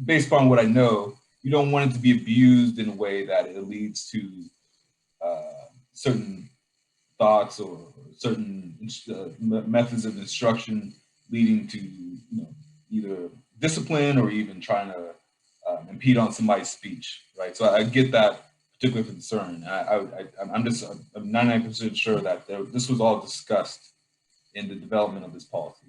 based upon what I know, you don't want it to be abused in a way that it leads to certain thoughts or certain methods of instruction leading to either discipline or even trying to impede on somebody's speech, right? So I get that particular concern. I'm 99% sure that this was all discussed in the development of this policy.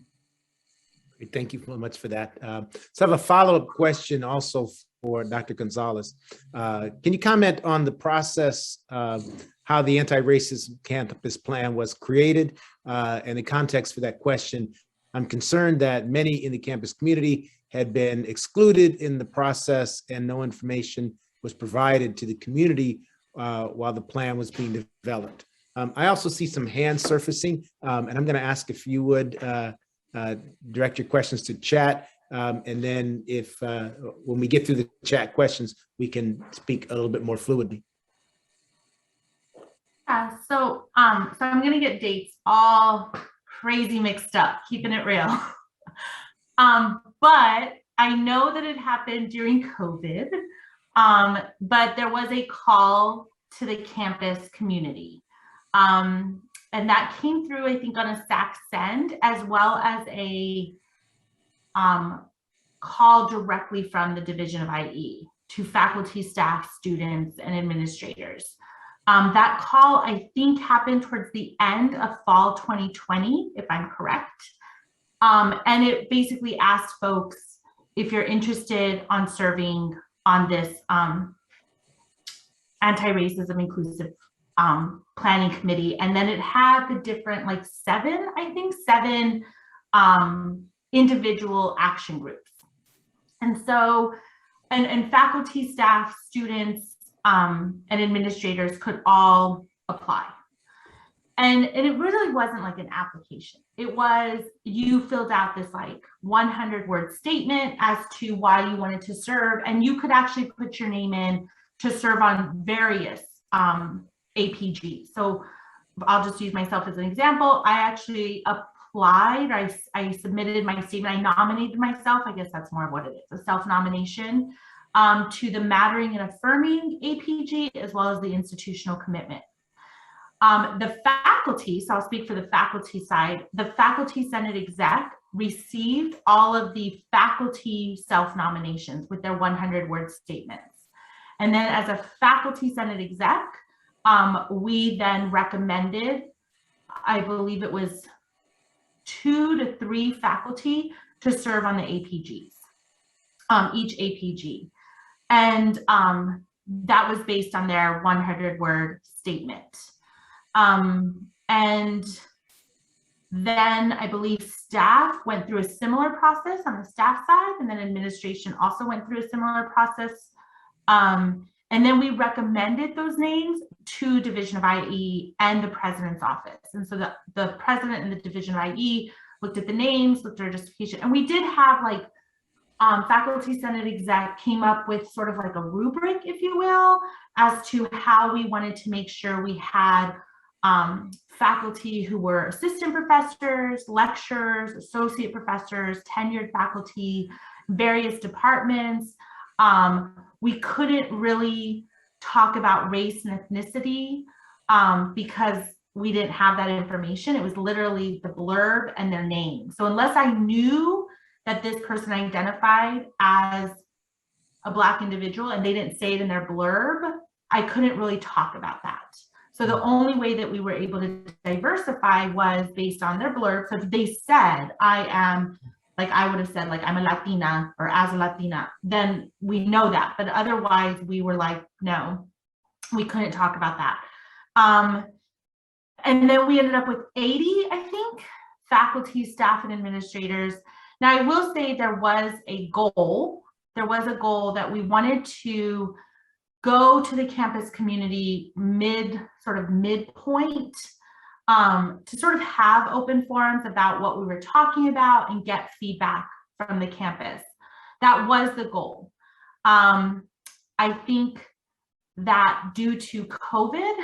Great, thank you so much for that. So I have a follow-up question also for Dr. Gonzalez. Can you comment on the process of how the anti-racist campus plan was created and the context for that question? I'm concerned that many in the campus community had been excluded in the process and no information was provided to the community while the plan was being developed. I also see some hands surfacing, and I'm going to ask if you would direct your questions to chat, and then if when we get through the chat questions, we can speak a little bit more fluidly. Yeah, so I'm going to get dates all crazy mixed up, keeping it real. But I know that it happened during COVID, but there was a call to the campus community. And that came through, I think, on a SAC send, as well as a call directly from the Division of IE to faculty, staff, students, and administrators. That call, I think, happened towards the end of fall 2020, if I'm correct. And it basically asked folks if you're interested on serving on this anti-racism inclusive planning committee. And then it had the different, like seven individual action groups. And so, and faculty, staff, students, and administrators could all apply. And it really wasn't like an application. It was, you filled out this like 100-word statement as to why you wanted to serve, and you could actually put your name in to serve on various APGs. So I'll just use myself as an example. I actually applied, I submitted my statement, I nominated myself, I guess that's more of what it is, a self-nomination, to the Mattering and Affirming APG, as well as the Institutional Commitment. The faculty, so I'll speak for the faculty side, the Faculty Senate exec received all of the faculty self-nominations with their 100-word statements. And then as a Faculty Senate exec, we then recommended, I believe it was 2 to 3 faculty to serve on the APGs, each APG. And that was based on their 100-word statement. And then I believe staff went through a similar process on the staff side, and then administration also went through a similar process. And then we recommended those names to Division of IE and the president's office. And so the president and the Division of IE looked at the names, looked at our justification, and we did have like Faculty Senate exec came up with sort of like a rubric, if you will, as to how we wanted to make sure we had faculty who were assistant professors, lecturers, associate professors, tenured faculty, various departments. We couldn't really talk about race and ethnicity because we didn't have that information. It was literally the blurb and their name. So unless I knew that this person identified as a Black individual and they didn't say it in their blurb, I couldn't really talk about that. So the only way that we were able to diversify was based on their blurb. So if they said, I am, like I would have said, like I'm a Latina or as a Latina, then we know that. But otherwise we were like, no, we couldn't talk about that. And then we ended up with 80, I think, faculty, staff, and administrators. Now I will say there was a goal. There was a goal that we wanted to go to the campus community midpoint, to sort of have open forums about what we were talking about and get feedback from the campus. That was the goal. I think that due to COVID,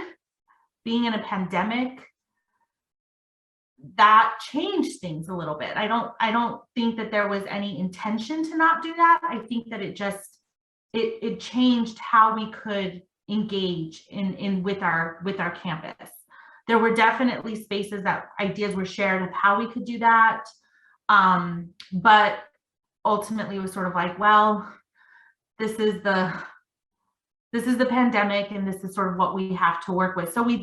being in a pandemic, that changed things a little bit. I don't think that there was any intention to not do that. I think that it just, it changed how we could engage with our campus. There were definitely spaces that ideas were shared of how we could do that. But ultimately it was sort of like, well, this is the pandemic and this is sort of what we have to work with. So we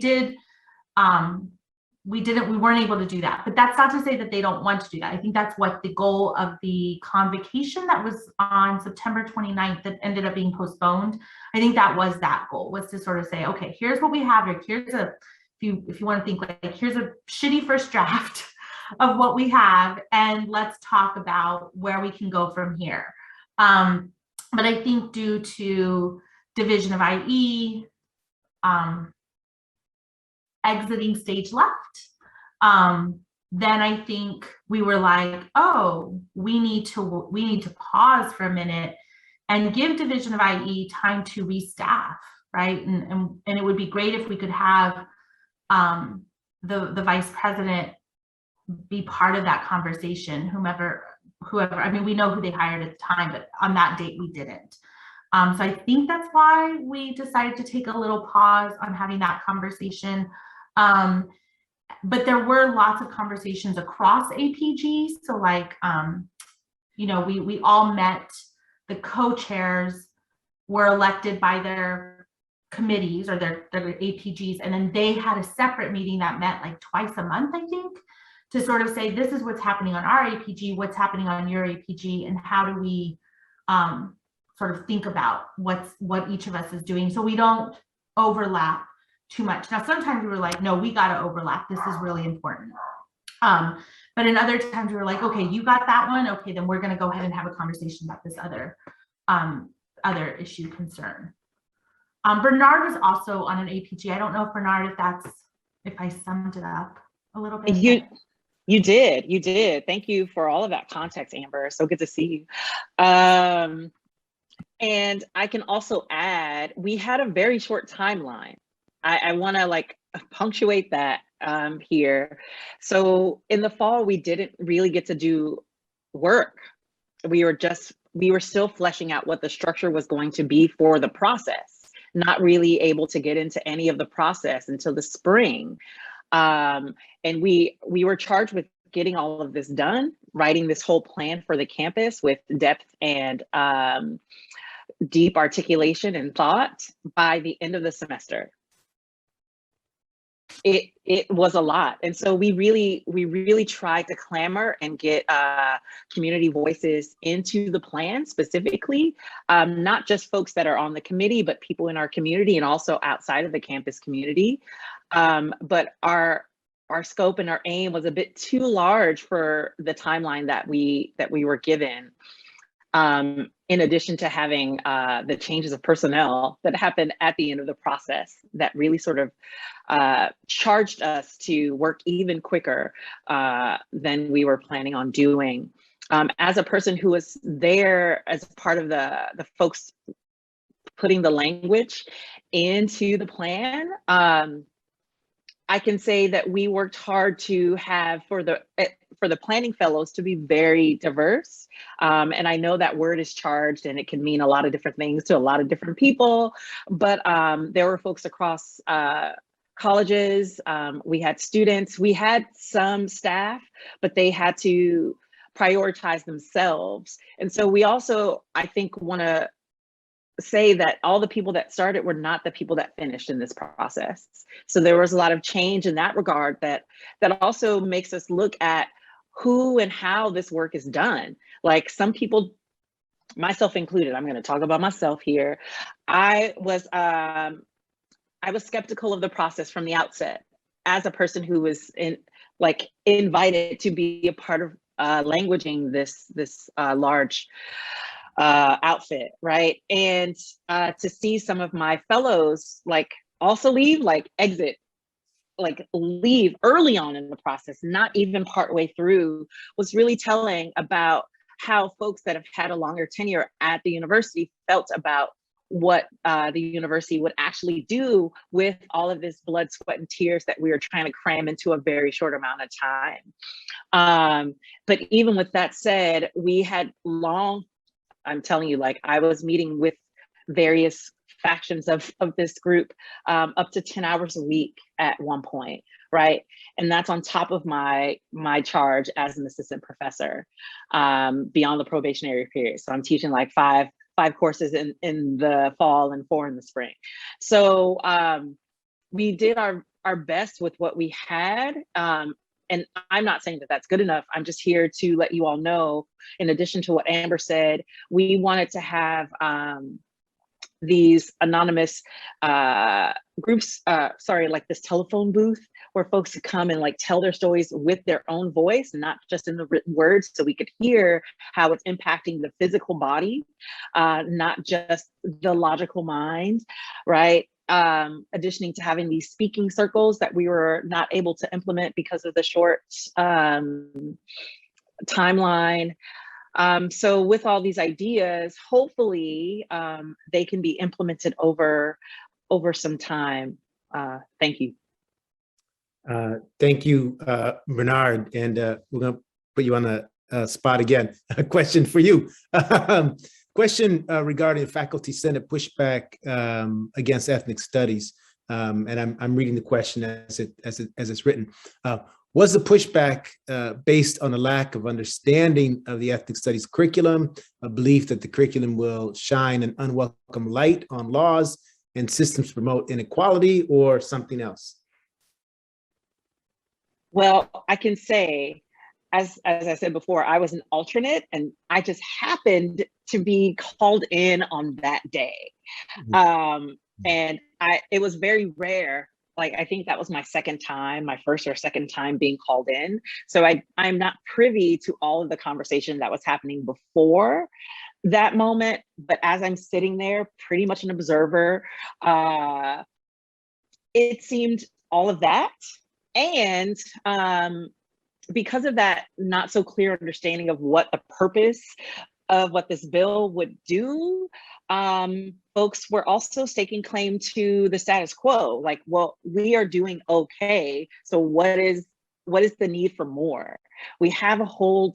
weren't able to do that, but that's not to say that they don't want to do that. I think that's what the goal of the convocation that was on September 29th that ended up being postponed. I think that was that goal, was to sort of say, okay, here's what we have here. Here's if you want to think like, here's a shitty first draft of what we have, and let's talk about where we can go from here. But I think due to division of IE, exiting stage left, then I think we were like, oh, we need to pause for a minute and give division of IE time to restaff, right? And it would be great if we could have the vice president be part of that conversation, whoever, I mean, we know who they hired at the time, but on that date we didn't. So I think that's why we decided to take a little pause on having that conversation. But there were lots of conversations across APG. So like, you know, we all met, the co-chairs were elected by their committees or their APGs, and then they had a separate meeting that met like twice a month, I think, to sort of say, this is what's happening on our APG, what's happening on your APG, and how do we sort of think about what each of us is doing so we don't overlap too much. Now, sometimes we were like, no, we got to overlap. This is really important. But in other times we were like, okay, you got that one. Okay, then we're going to go ahead and have a conversation about this other issue concern. Bernard was also on an APG. I don't know if Bernard, if I summed it up a little bit. You did. Thank you for all of that context, Amber. So good to see you. And I can also add, we had a very short timeline. I want to like punctuate that here. So in the fall, we didn't really get to do work. We were still fleshing out what the structure was going to be for the process, not really able to get into any of the process until the spring. And we were charged with getting all of this done, writing this whole plan for the campus with depth and deep articulation and thought by the end of the semester. It was a lot. And so we really tried to clamor and get community voices into the plan specifically, not just folks that are on the committee, but people in our community and also outside of the campus community. But our scope and our aim was a bit too large for the timeline that we were given. In addition to having the changes of personnel that happened at the end of the process that really sort of charged us to work even quicker than we were planning on doing. As a person who was there as part of the folks putting the language into the plan, I can say that we worked hard to have for the planning fellows to be very diverse. And I know that word is charged and it can mean a lot of different things to a lot of different people, but there were folks across colleges, we had students, we had some staff, but they had to prioritize themselves. And so we also, I think, want to say that all the people that started were not the people that finished in this process. So there was a lot of change in that regard that also makes us look at who and how this work is done. Like some people, myself included, I'm going to talk about myself here. I was skeptical of the process from the outset as a person who was invited to be a part of languaging this large outfit, right? And to see some of my fellows like also leave, like exit, like leave early on in the process, not even partway through, was really telling about how folks that have had a longer tenure at the university felt about what the university would actually do with all of this blood, sweat, and tears that we were trying to cram into a very short amount of time. But even with that said, we had long, I'm telling you, like I was meeting with various factions of this group up to 10 hours a week at one point, right? And that's on top of my charge as an assistant professor beyond the probationary period. So I'm teaching like five courses in the fall and 4 in the spring. So we did our best with what we had. And I'm not saying that that's good enough. I'm just here to let you all know, in addition to what Amber said, we wanted to have these anonymous groups, like this telephone booth where folks could come and like tell their stories with their own voice, not just in the written words, so we could hear how it's impacting the physical body, not just the logical mind, right? Additioning to having these speaking circles that we were not able to implement because of the short timeline. So with all these ideas, hopefully they can be implemented over some time. Thank you. Thank you, Bernard. And we're going to put you on the spot again. A question for you. Question regarding Faculty Senate pushback against ethnic studies. And I'm reading the question as it's written. Was the pushback based on a lack of understanding of the ethnic studies curriculum, a belief that the curriculum will shine an unwelcome light on laws and systems to promote inequality, or something else? Well, I can say, as I said before, I was an alternate and I just happened to be called in on that day. And it was very rare. Like, I think that was my first or second time being called in. So I'm not privy to all of the conversation that was happening before that moment. But as I'm sitting there, pretty much an observer, it seemed all of that. And because of that not so clear understanding of what the purpose of what this bill would do, folks were also staking claim to the status quo. Like, well, we are doing okay. So what is the need for more? We have a whole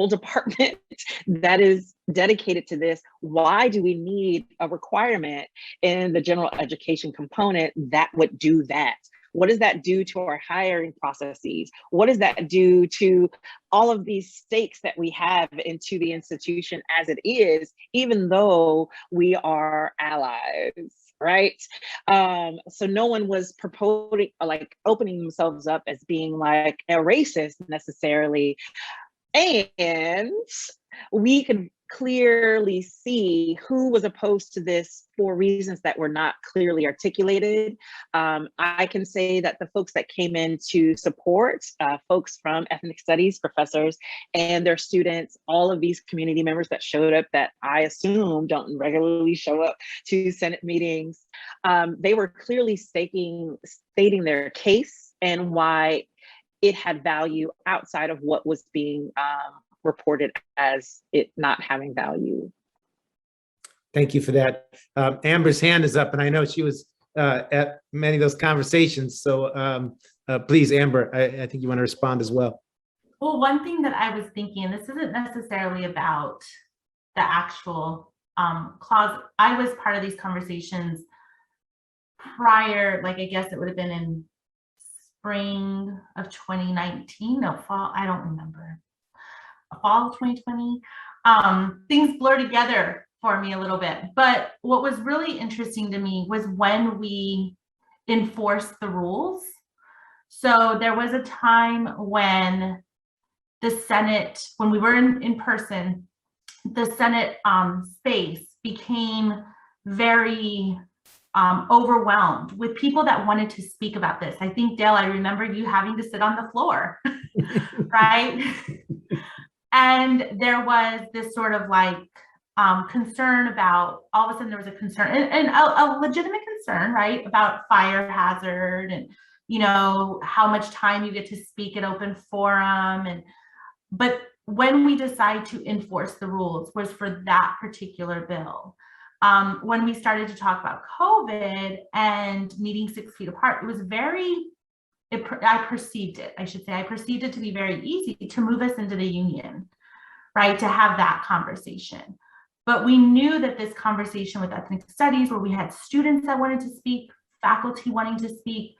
department that is dedicated to this. Why do we need a requirement in the general education component that would do that? What does that do to our hiring processes? What does that do to all of these stakes that we have into the institution as it is, even though we are allies, right? So no one was proposing, like opening themselves up as being like a racist necessarily. And we could clearly see who was opposed to this for reasons that were not clearly articulated. I can say that the folks that came in to support, folks from ethnic studies, professors, and their students, all of these community members that showed up that I assume don't regularly show up to Senate meetings, they were clearly stating their case and why it had value outside of what was being reported as it not having value. Thank you for that. Amber's hand is up, and I know she was at many of those conversations. So please, Amber, I think you want to respond as well. Well, one thing that I was thinking, this isn't necessarily about the actual clause. I was part of these conversations prior, like I guess it would have been in spring of 2019, no, fall, I don't remember. Fall of 2020. Things blur together for me a little bit. But what was really interesting to me was when we enforced the rules. So there was a time when the Senate, when we were in person, the Senate space became very overwhelmed with people that wanted to speak about this. I think, Dale, I remember you having to sit on the floor, right? And there was this sort of like concern about, all of a sudden there was a concern, and a legitimate concern, right, about fire hazard and, you know, how much time you get to speak at open forum. But when we decide to enforce the rules was for that particular bill. When we started to talk about COVID and meeting 6 feet apart, it was I perceived it to be very easy to move us into the union, right, to have that conversation. But we knew that this conversation with ethnic studies, where we had students that wanted to speak, faculty wanting to speak,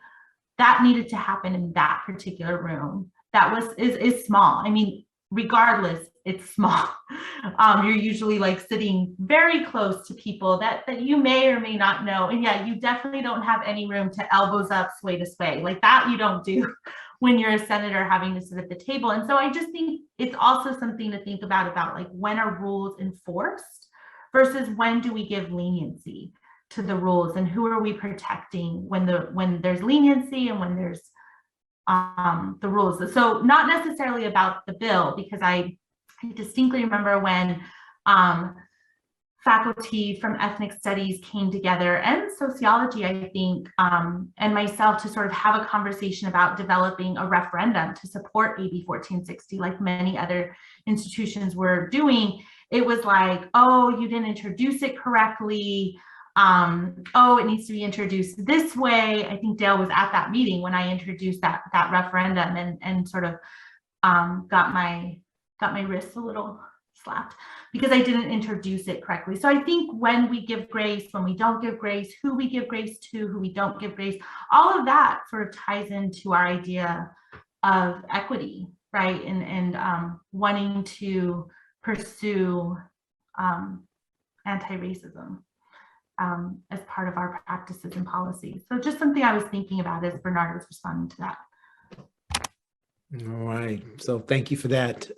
that needed to happen in that particular room. That is small. I mean, regardless, it's small. You're usually like sitting very close to people that you may or may not know. And yeah, you definitely don't have any room to elbows up, sway to sway. Like that you don't do when you're a senator having to sit at the table. And so I just think it's also something to think about like when are rules enforced versus when do we give leniency to the rules, and who are we protecting when there's leniency and when there's the rules. So not necessarily about the bill, because I distinctly remember when faculty from ethnic studies came together, and sociology, I think, and myself, to sort of have a conversation about developing a referendum to support AB 1460, like many other institutions were doing. It was like, oh, you didn't introduce it correctly. Oh, it needs to be introduced this way. I think Dale was at that meeting when I introduced that referendum, and sort of got my wrist a little slapped because I didn't introduce it correctly. So I think when we give grace, when we don't give grace, who we give grace to, who we don't give grace, all of that sort of ties into our idea of equity, right? And wanting to pursue anti-racism as part of our practices and policies. So just something I was thinking about as Bernard was responding to that. All right, so thank you for that.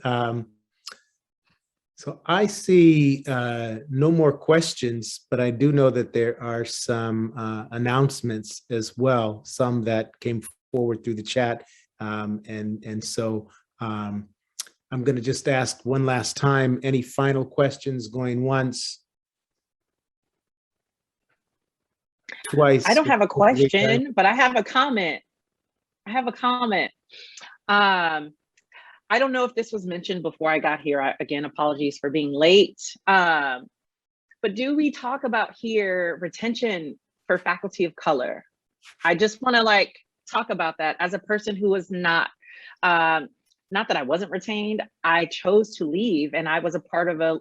So I see no more questions, but I do know that there are some announcements as well, some that came forward through the chat. And so I'm going to just ask one last time, any final questions going once? Twice. I don't have a question, but I have a comment. I don't know if this was mentioned before I got here. Again, apologies for being late. But do we talk about here retention for faculty of color? I just want to talk about that as a person who was not that I wasn't retained. I chose to leave, and I was a part of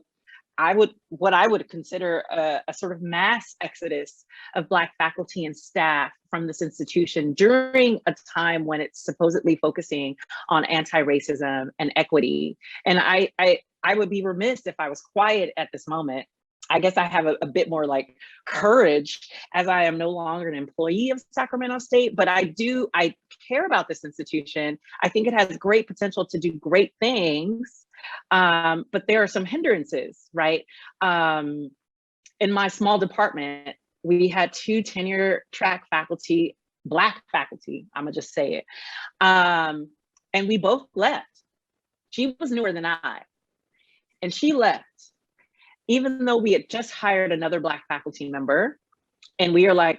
what I would consider a sort of mass exodus of Black faculty and staff from this institution during a time when it's supposedly focusing on anti-racism and equity. And I would be remiss if I was quiet at this moment. I guess I have a bit more courage, as I am no longer an employee of Sacramento State, but I care about this institution. I think it has great potential to do great things. But there are some hindrances, right? In my small department, we had 2 tenure track faculty, Black faculty, I'm gonna just say it. And we both left. She was newer than I, and she left, even though we had just hired another Black faculty member, and we are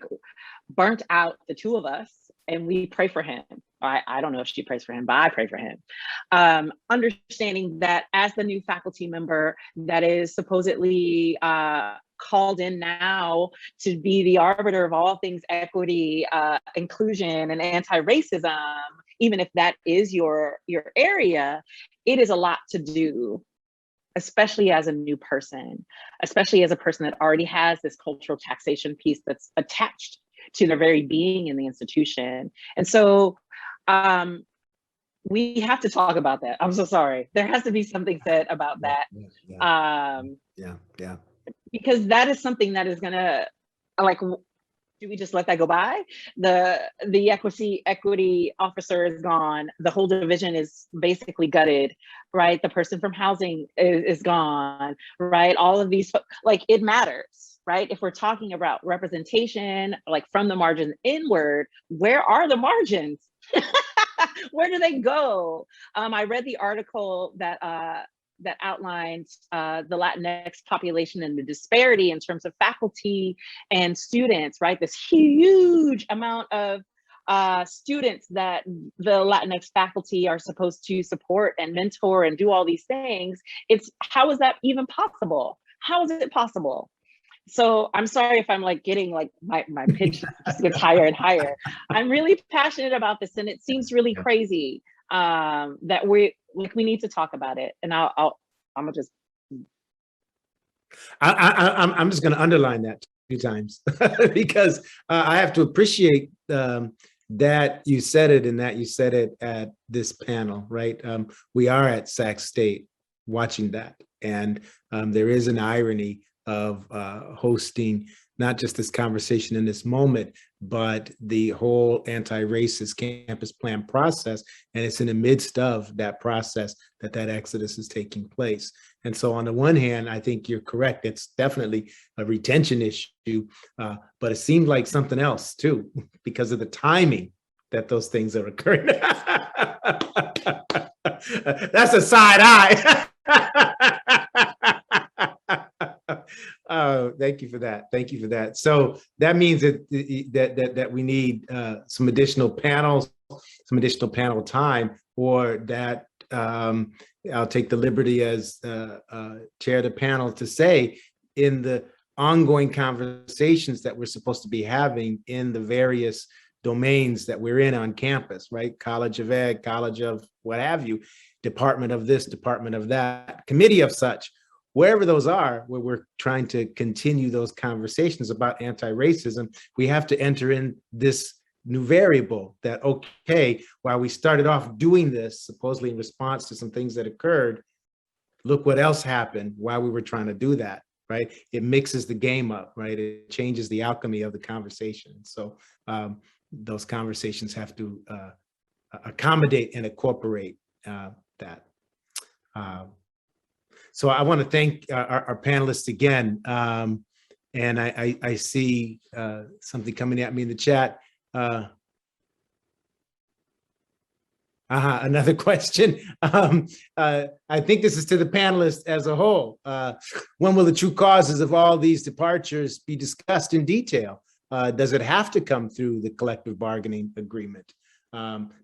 burnt out, the 2 of us, and we pray for him. I don't know if she prays for him, but I pray for him. Understanding that as the new faculty member that is supposedly called in now to be the arbiter of all things equity, inclusion, and anti-racism, even if that is your area, it is a lot to do, especially as a new person, especially as a person that already has this cultural taxation piece that's attached to their very being in the institution. And so we have to talk about that. I'm so sorry. There has to be something said about that. Yeah. Because that is something that is gonna, do we just let that go by? The equity officer is gone. The whole division is basically gutted, right? The person from housing is gone, right? All of these, it matters, right? If we're talking about representation, from the margin inward, where are the margins? Where do they go? I read the article that that outlined the Latinx population and the disparity in terms of faculty and students, right? This huge amount of students that the Latinx faculty are supposed to support and mentor and do all these things. It's how is that even possible? How is it possible? So I'm sorry if I'm like getting like my pitch just gets higher and higher. I'm really passionate about this, and it seems really crazy that we need to talk about it. And I'm gonna just. I'm just going to underline that 2 times because I have to appreciate that you said it, and that you said it at this panel, right? We are at Sac State watching that, and there is an irony of hosting not just this conversation in this moment, but the whole anti-racist campus plan process. And it's in the midst of that process that exodus is taking place. And so on the one hand, I think you're correct. It's definitely a retention issue, but it seemed like something else too, because of the timing that those things are occurring. That's a side eye. Oh, thank you for that. Thank you for that. So that means that we need some additional panels, some additional panel time, or that I'll take the liberty as chair of the panel to say, in the ongoing conversations that we're supposed to be having in the various domains that we're in on campus, right? College of Ed, College of what have you, department of this, department of that, committee of such, wherever those are, where we're trying to continue those conversations about anti-racism, we have to enter in this new variable that, okay, while we started off doing this, supposedly in response to some things that occurred, look what else happened while we were trying to do that, right? It mixes the game up, right? It changes the alchemy of the conversation. So those conversations have to accommodate and incorporate that. So I want to thank our panelists again. And I see something coming at me in the chat. Another question. I think this is to the panelists as a whole. When will the true causes of all these departures be discussed in detail? Does it have to come through the collective bargaining agreement?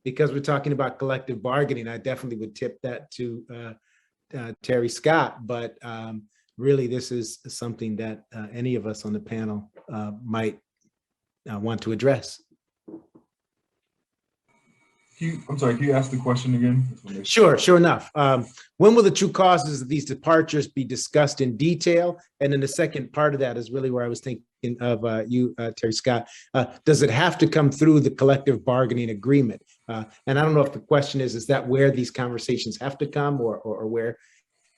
Because we're talking about collective bargaining, I definitely would tip that to Terry Scott, but really this is something that any of us on the panel might want to address. I'm sorry, can you ask the question again? Sure enough. When will the true causes of these departures be discussed in detail? And then the second part of that is really where I was thinking of you, Terry Scott. Does it have to come through the collective bargaining agreement? And I don't know if the question is that where these conversations have to come or where?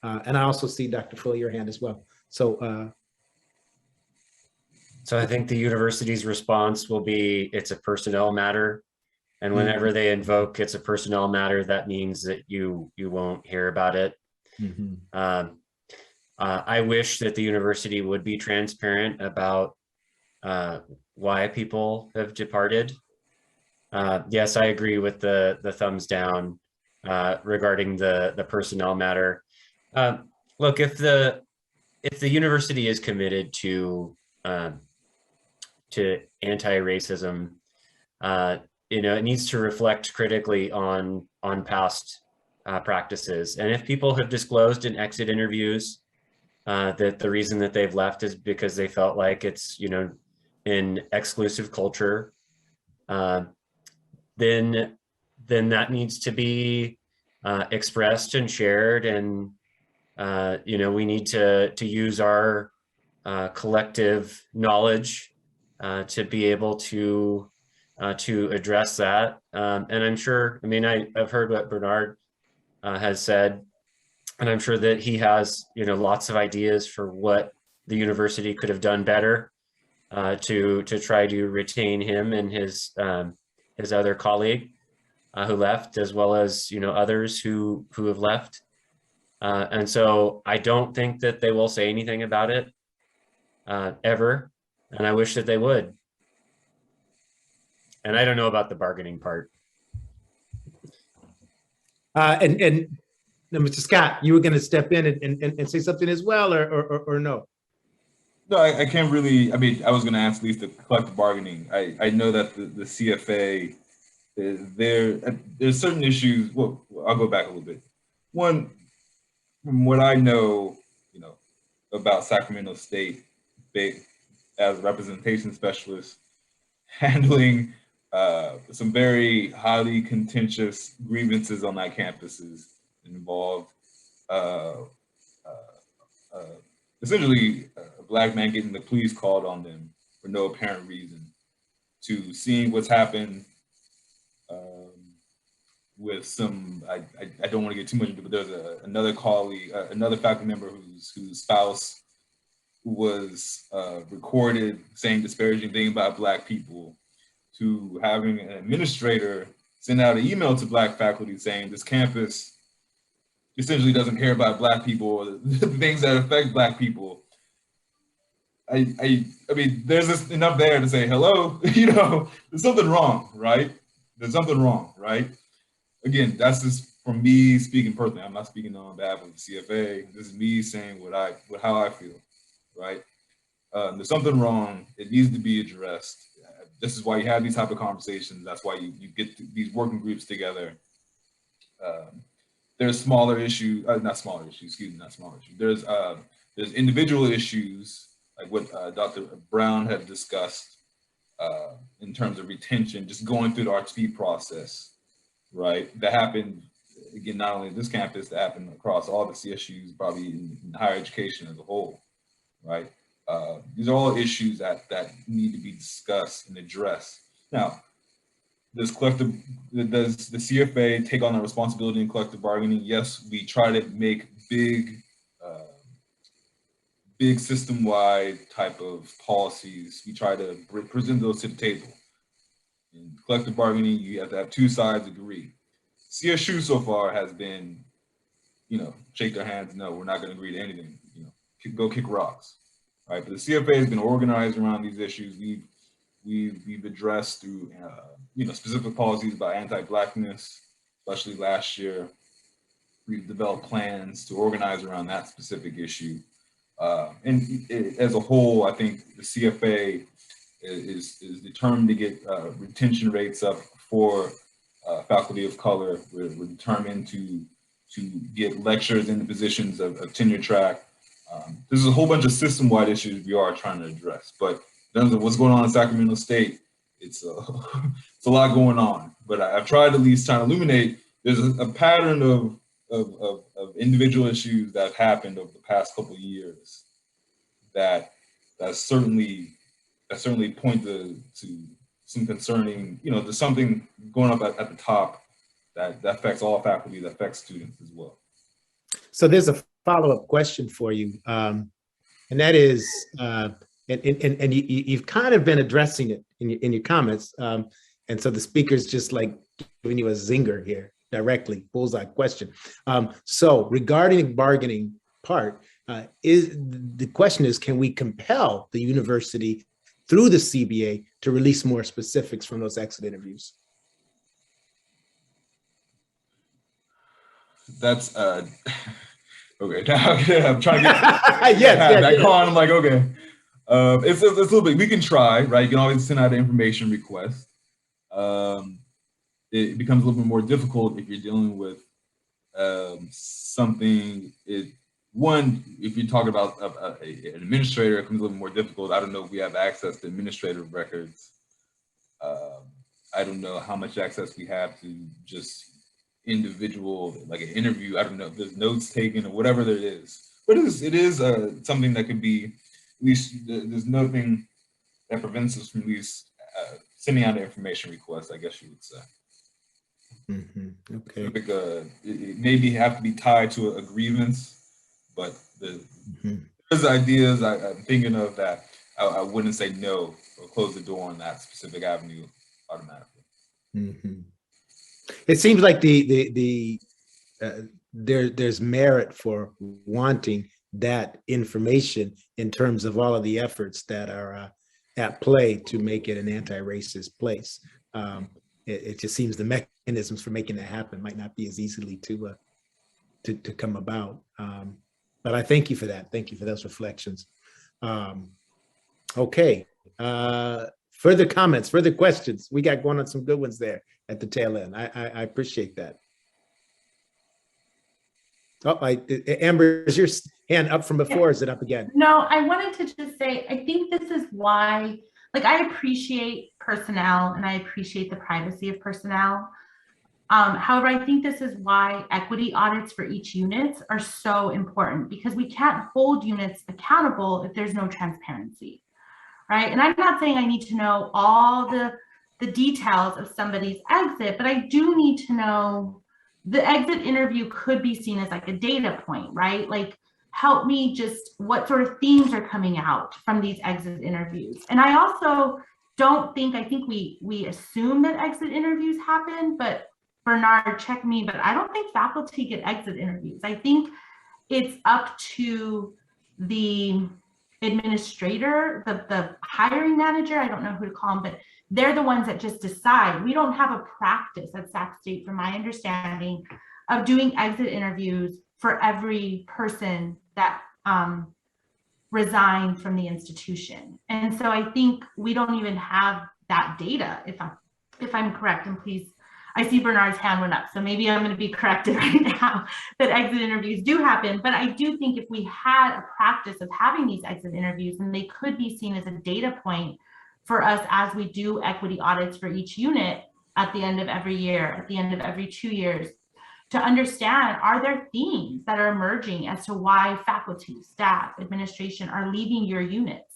And I also see Dr. Fuller, your hand as well. So I think the university's response will be, it's a personnel matter. And whenever they invoke it's a personnel matter, that means that you won't hear about it. I wish that the university would be transparent about why people have departed. Yes, I agree with the thumbs down regarding the personnel matter. Look, if the university is committed to anti-racism, it needs to reflect critically on past practices. And if people have disclosed in exit interviews that the reason that they've left is because they felt like it's, an exclusive culture, then that needs to be expressed and shared. And, we need to use our collective knowledge to be able to address that. And I'm sure, I've heard what Bernard has said, and I'm sure that he has, lots of ideas for what the university could have done better to try to retain him and his other colleague who left, as well as, others who have left. And so I don't think that they will say anything about it ever. And I wish that they would. And I don't know about the bargaining part. And Now, Mr. Scott, you were going to step in and say something as well, or no? No, I can't really, I mean, I was going to ask at least the collective bargaining. I know that the CFA, there's certain issues. Well, I'll go back a little bit. One, from what I know, about Sacramento State, as a representation specialist, handling some very highly contentious grievances on that campuses involved essentially a Black man getting the police called on them for no apparent reason, to seeing what's happened with some, I don't want to get too much into it, but there's another colleague, another faculty member whose spouse was recorded saying disparaging things about Black people, to having an administrator send out an email to Black faculty saying this campus essentially doesn't care about Black people or the things that affect Black people. I mean, there's just enough there to say, hello, there's something wrong, right? There's something wrong, right? Again, that's just from me speaking personally. I'm not speaking on behalf of the CFA. This is me saying how I feel, right? There's something wrong. It needs to be addressed. This is why you have these type of conversations. That's why you get these working groups together. There's smaller issues, not smaller issues, excuse me, not smaller issues. There's individual issues, like what Dr. Brown had discussed in terms of retention, just going through the RTP process, right? That happened, again, not only at this campus, that happened across all the CSUs, probably in higher education as a whole, right? These are all issues that need to be discussed and addressed. Now, does the CFA take on a responsibility in collective bargaining? Yes, we try to make big system-wide type of policies. We try to present those to the table. In collective bargaining, you have to have two sides agree. CSU so far has been, shake their hands, no, we're not going to agree to anything. Go kick rocks, right? But the CFA has been organized around these issues. We've addressed through specific policies about anti-Blackness, especially last year. We've developed plans to organize around that specific issue. As a whole, I think the CFA is determined to get retention rates up for faculty of color. We're determined to get lecturers into positions of tenure track. There's a whole bunch of system-wide issues we are trying to address, but in terms of what's going on in Sacramento State, it's a lot going on. But I've tried to at least try to illuminate there's a pattern of individual issues that have happened over the past couple of years that certainly point to some concerning, there's something going up at the top that affects all faculty, that affects students as well. So there's a follow-up question for you, and that is, and you've kind of been addressing it in your comments, and so the speaker's just like giving you a zinger here, directly, bullseye question. So regarding the bargaining part, the question is, can we compel the university through the CBA to release more specifics from those exit interviews? That's okay. Now I'm trying to get that on. I'm like, okay, it's a little bit. We can try, right? You can always send out an information request. It becomes a little bit more difficult if you're dealing with something. If you're talking about an administrator, it becomes a little more difficult. I don't know if we have access to administrative records. I don't know how much access we have to just individual, like an interview. I don't know if there's notes taken or whatever there is. But it is something that could be, at least there's nothing that prevents us from at least sending out an information request, I guess you would say. Mm-hmm. Okay. I think it maybe have to be tied to a grievance, but there's ideas I'm thinking of that I wouldn't say no or close the door on that specific avenue automatically. Mm-hmm. It seems like there's merit for wanting that information in terms of all of the efforts that are at play to make it an anti-racist place. It just seems the mechanisms for making that happen might not be as easily to to come about. But I thank you for that. Thank you for those reflections. Okay. Further comments, further questions? We got going on some good ones there at the tail end. I appreciate that. Oh, Amber, is your hand up from before? Or is it up again? No, I wanted to just say, I think this is why, like, I appreciate personnel and I appreciate the privacy of personnel. However, I think this is why equity audits for each unit are so important, because we can't hold units accountable if there's no transparency, right? And I'm not saying I need to know all the details of somebody's exit, but I do need to know the exit interview could be seen as like a data point, right? Like, help me just what sort of themes are coming out from these exit interviews. And I also don't think, I think we assume that exit interviews happen, but Bernard, check me, but I don't think faculty get exit interviews. I think it's up to the administrator, the hiring manager, I don't know who to call them, but they're the ones that just decide. We don't have a practice at Sac State, from my understanding, of doing exit interviews for every person that resigned from the institution. And so I think we don't even have that data, if I'm correct, and please, I see Bernard's hand went up, so maybe I'm going to be corrected right now that exit interviews do happen. But I do think if we had a practice of having these exit interviews, and they could be seen as a data point for us as we do equity audits for each unit at the end of every year, at the end of every 2 years, to understand, are there themes that are emerging as to why faculty, staff, administration are leaving your units?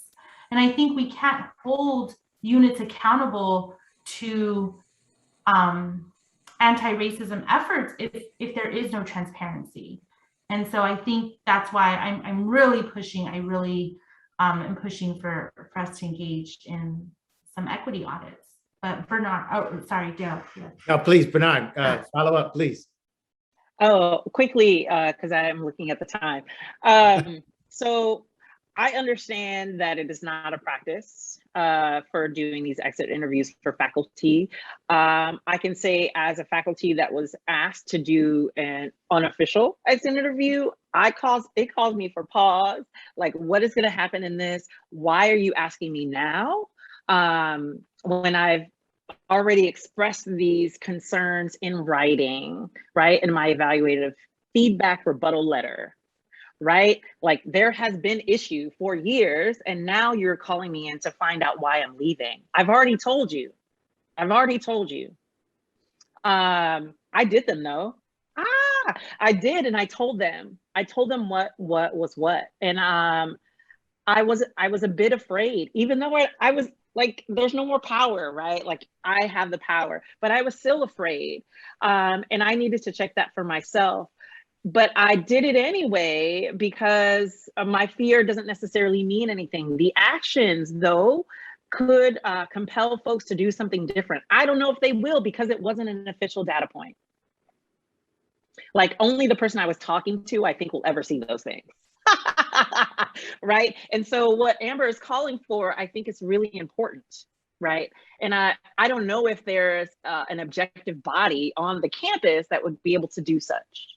And I think we can't hold units accountable to anti-racism efforts if there is no transparency. And so I think that's why I'm really pushing, I really am pushing for us to engage in some equity audits. But Bernard, oh, sorry, Dale. Yeah. No, please, Bernard, follow up, please. Oh, quickly, because I am looking at the time. So I understand that it is not a practice for doing these exit interviews for faculty. I can say, as a faculty that was asked to do an unofficial exit interview, it caused me for pause. Like, what is going to happen in this? Why are you asking me now? When I've already expressed these concerns in writing, right? In my evaluative feedback rebuttal letter, right? Like, there has been issue for years, and now you're calling me in to find out why I'm leaving. I've already told you. I did them though. I did, and I told them what was what. And I was a bit afraid, even though I was like, there's no more power, right? Like, I have the power, but I was still afraid. And I needed to check that for myself. But I did it anyway, because my fear doesn't necessarily mean anything. The actions, though, could compel folks to do something different. I don't know if they will, because it wasn't an official data point. Like, only the person I was talking to, I think, will ever see those things. Right? And so what Amber is calling for, I think, is really important. Right. And I don't know if there's an objective body on the campus that would be able to do such.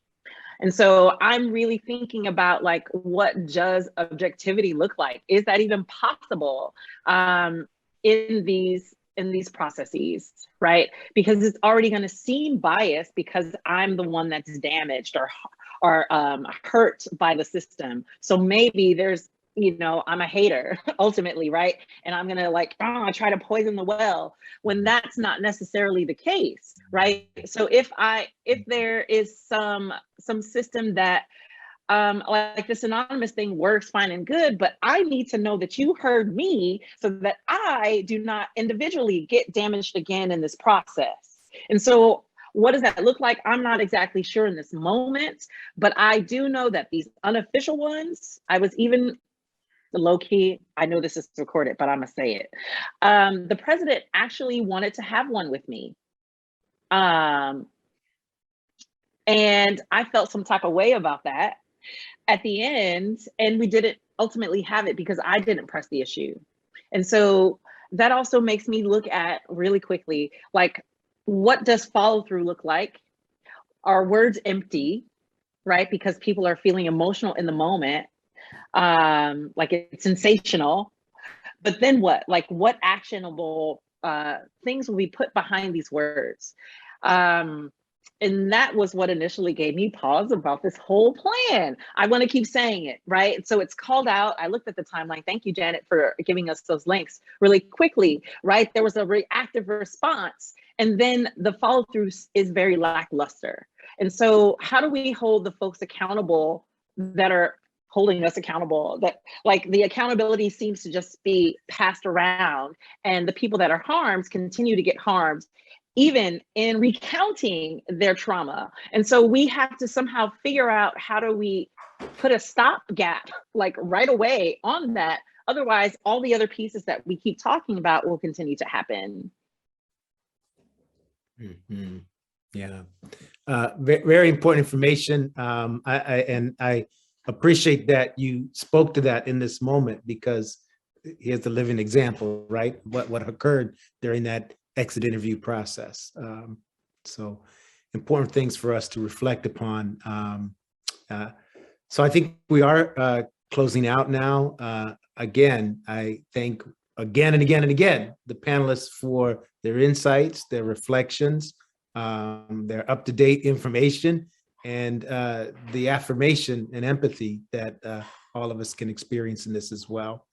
And so I'm really thinking about, like, what does objectivity look like? Is that even possible in these processes, right? Because it's already going to seem biased because I'm the one that's damaged or hurt by the system. So maybe there's, I'm a hater ultimately, right? And I'm gonna try to poison the well, when that's not necessarily the case, right? So if there is some system that like this anonymous thing works fine and good, but I need to know that you heard me so that I do not individually get damaged again in this process. And so what does that look like? I'm not exactly sure in this moment, but I do know that these unofficial ones, I was even low key, I know this is recorded, but I'm gonna say it. The president actually wanted to have one with me. And I felt some type of way about that at the end, and we didn't ultimately have it because I didn't press the issue. And so that also makes me look at really quickly, like, what does follow through look like? Are words empty? right? Because people are feeling emotional in the moment, like it's sensational. But then what? Like, what actionable things will be put behind these words? And that was what initially gave me pause about this whole plan. I want to keep saying it, right? So it's called out. I looked at the timeline. Thank you, Janet, for giving us those links really quickly, right? There was a reactive response, and then the follow through is very lackluster. And so how do we hold the folks accountable that are holding us accountable? That, like, the accountability seems to just be passed around, and the people that are harmed continue to get harmed, even in recounting their trauma. And so we have to somehow figure out, how do we put a stopgap, like right away on that? Otherwise, all the other pieces that we keep talking about will continue to happen. Mhm. Yeah, very important information. I appreciate that you spoke to that in this moment, because here's the living example, right? What occurred during that exit interview process. So important things for us to reflect upon. So I think we are closing out now. Again, I thank again and again and again the panelists for their insights, their reflections, their up-to-date information, and the affirmation and empathy that all of us can experience in this as well.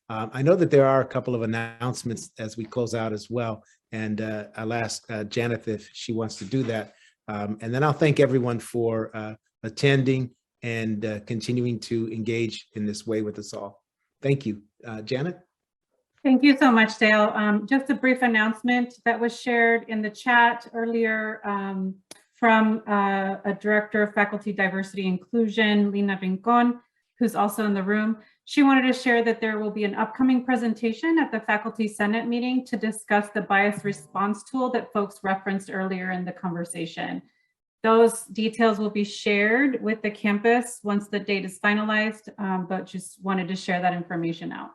I know that there are a couple of announcements as we close out as well, and I'll ask Janet if she wants to do that. And then I'll thank everyone for attending and continuing to engage in this way with us all. Thank you. Janet? Thank you so much, Dale. Just a brief announcement that was shared in the chat earlier from a Director of Faculty Diversity Inclusion, Lina Rincon, who's also in the room. She wanted to share that there will be an upcoming presentation at the Faculty Senate meeting to discuss the bias response tool that folks referenced earlier in the conversation. Those details will be shared with the campus once the date is finalized, but just wanted to share that information out.